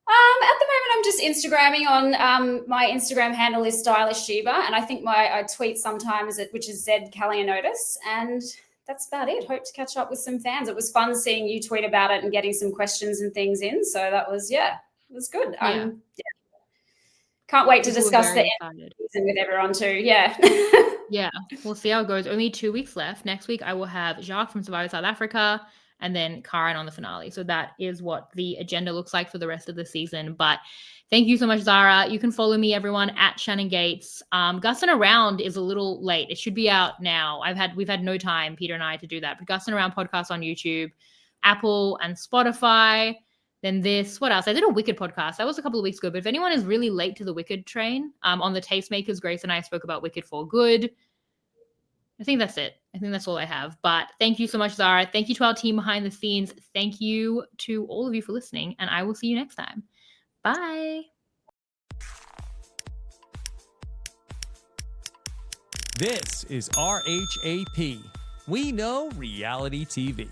At the moment, I'm just Instagramming on my Instagram handle is Stylish Sheba. And I think I tweet sometimes, which is Zara Callianiotis. And that's about it. Hope to catch up with some fans. It was fun seeing you tweet about it and getting some questions and things in. So that was, it was good. Yeah. Can't wait to discuss the end season with everyone too. Yeah. Yeah. We'll see how it goes. Only 2 weeks left. Next week, I will have Jacques from Survivor South Africa and then Karen on the finale. So that is what the agenda looks like for the rest of the season. But thank you so much, Zara. You can follow me, everyone, at Shannon Gates. Gus and Around is a little late. It should be out now. We've had no time, Peter and I, to do that. But Gus and Around podcast on YouTube, Apple and Spotify. Then what else? I did a Wicked podcast. That was a couple of weeks ago. But if anyone is really late to the Wicked train, on the Tastemakers, Grace and I spoke about Wicked for Good. I think that's it. I think that's all I have. But thank you so much, Zara. Thank you to our team behind the scenes. Thank you to all of you for listening. And I will see you next time. Bye. This is RHAP. We know reality TV.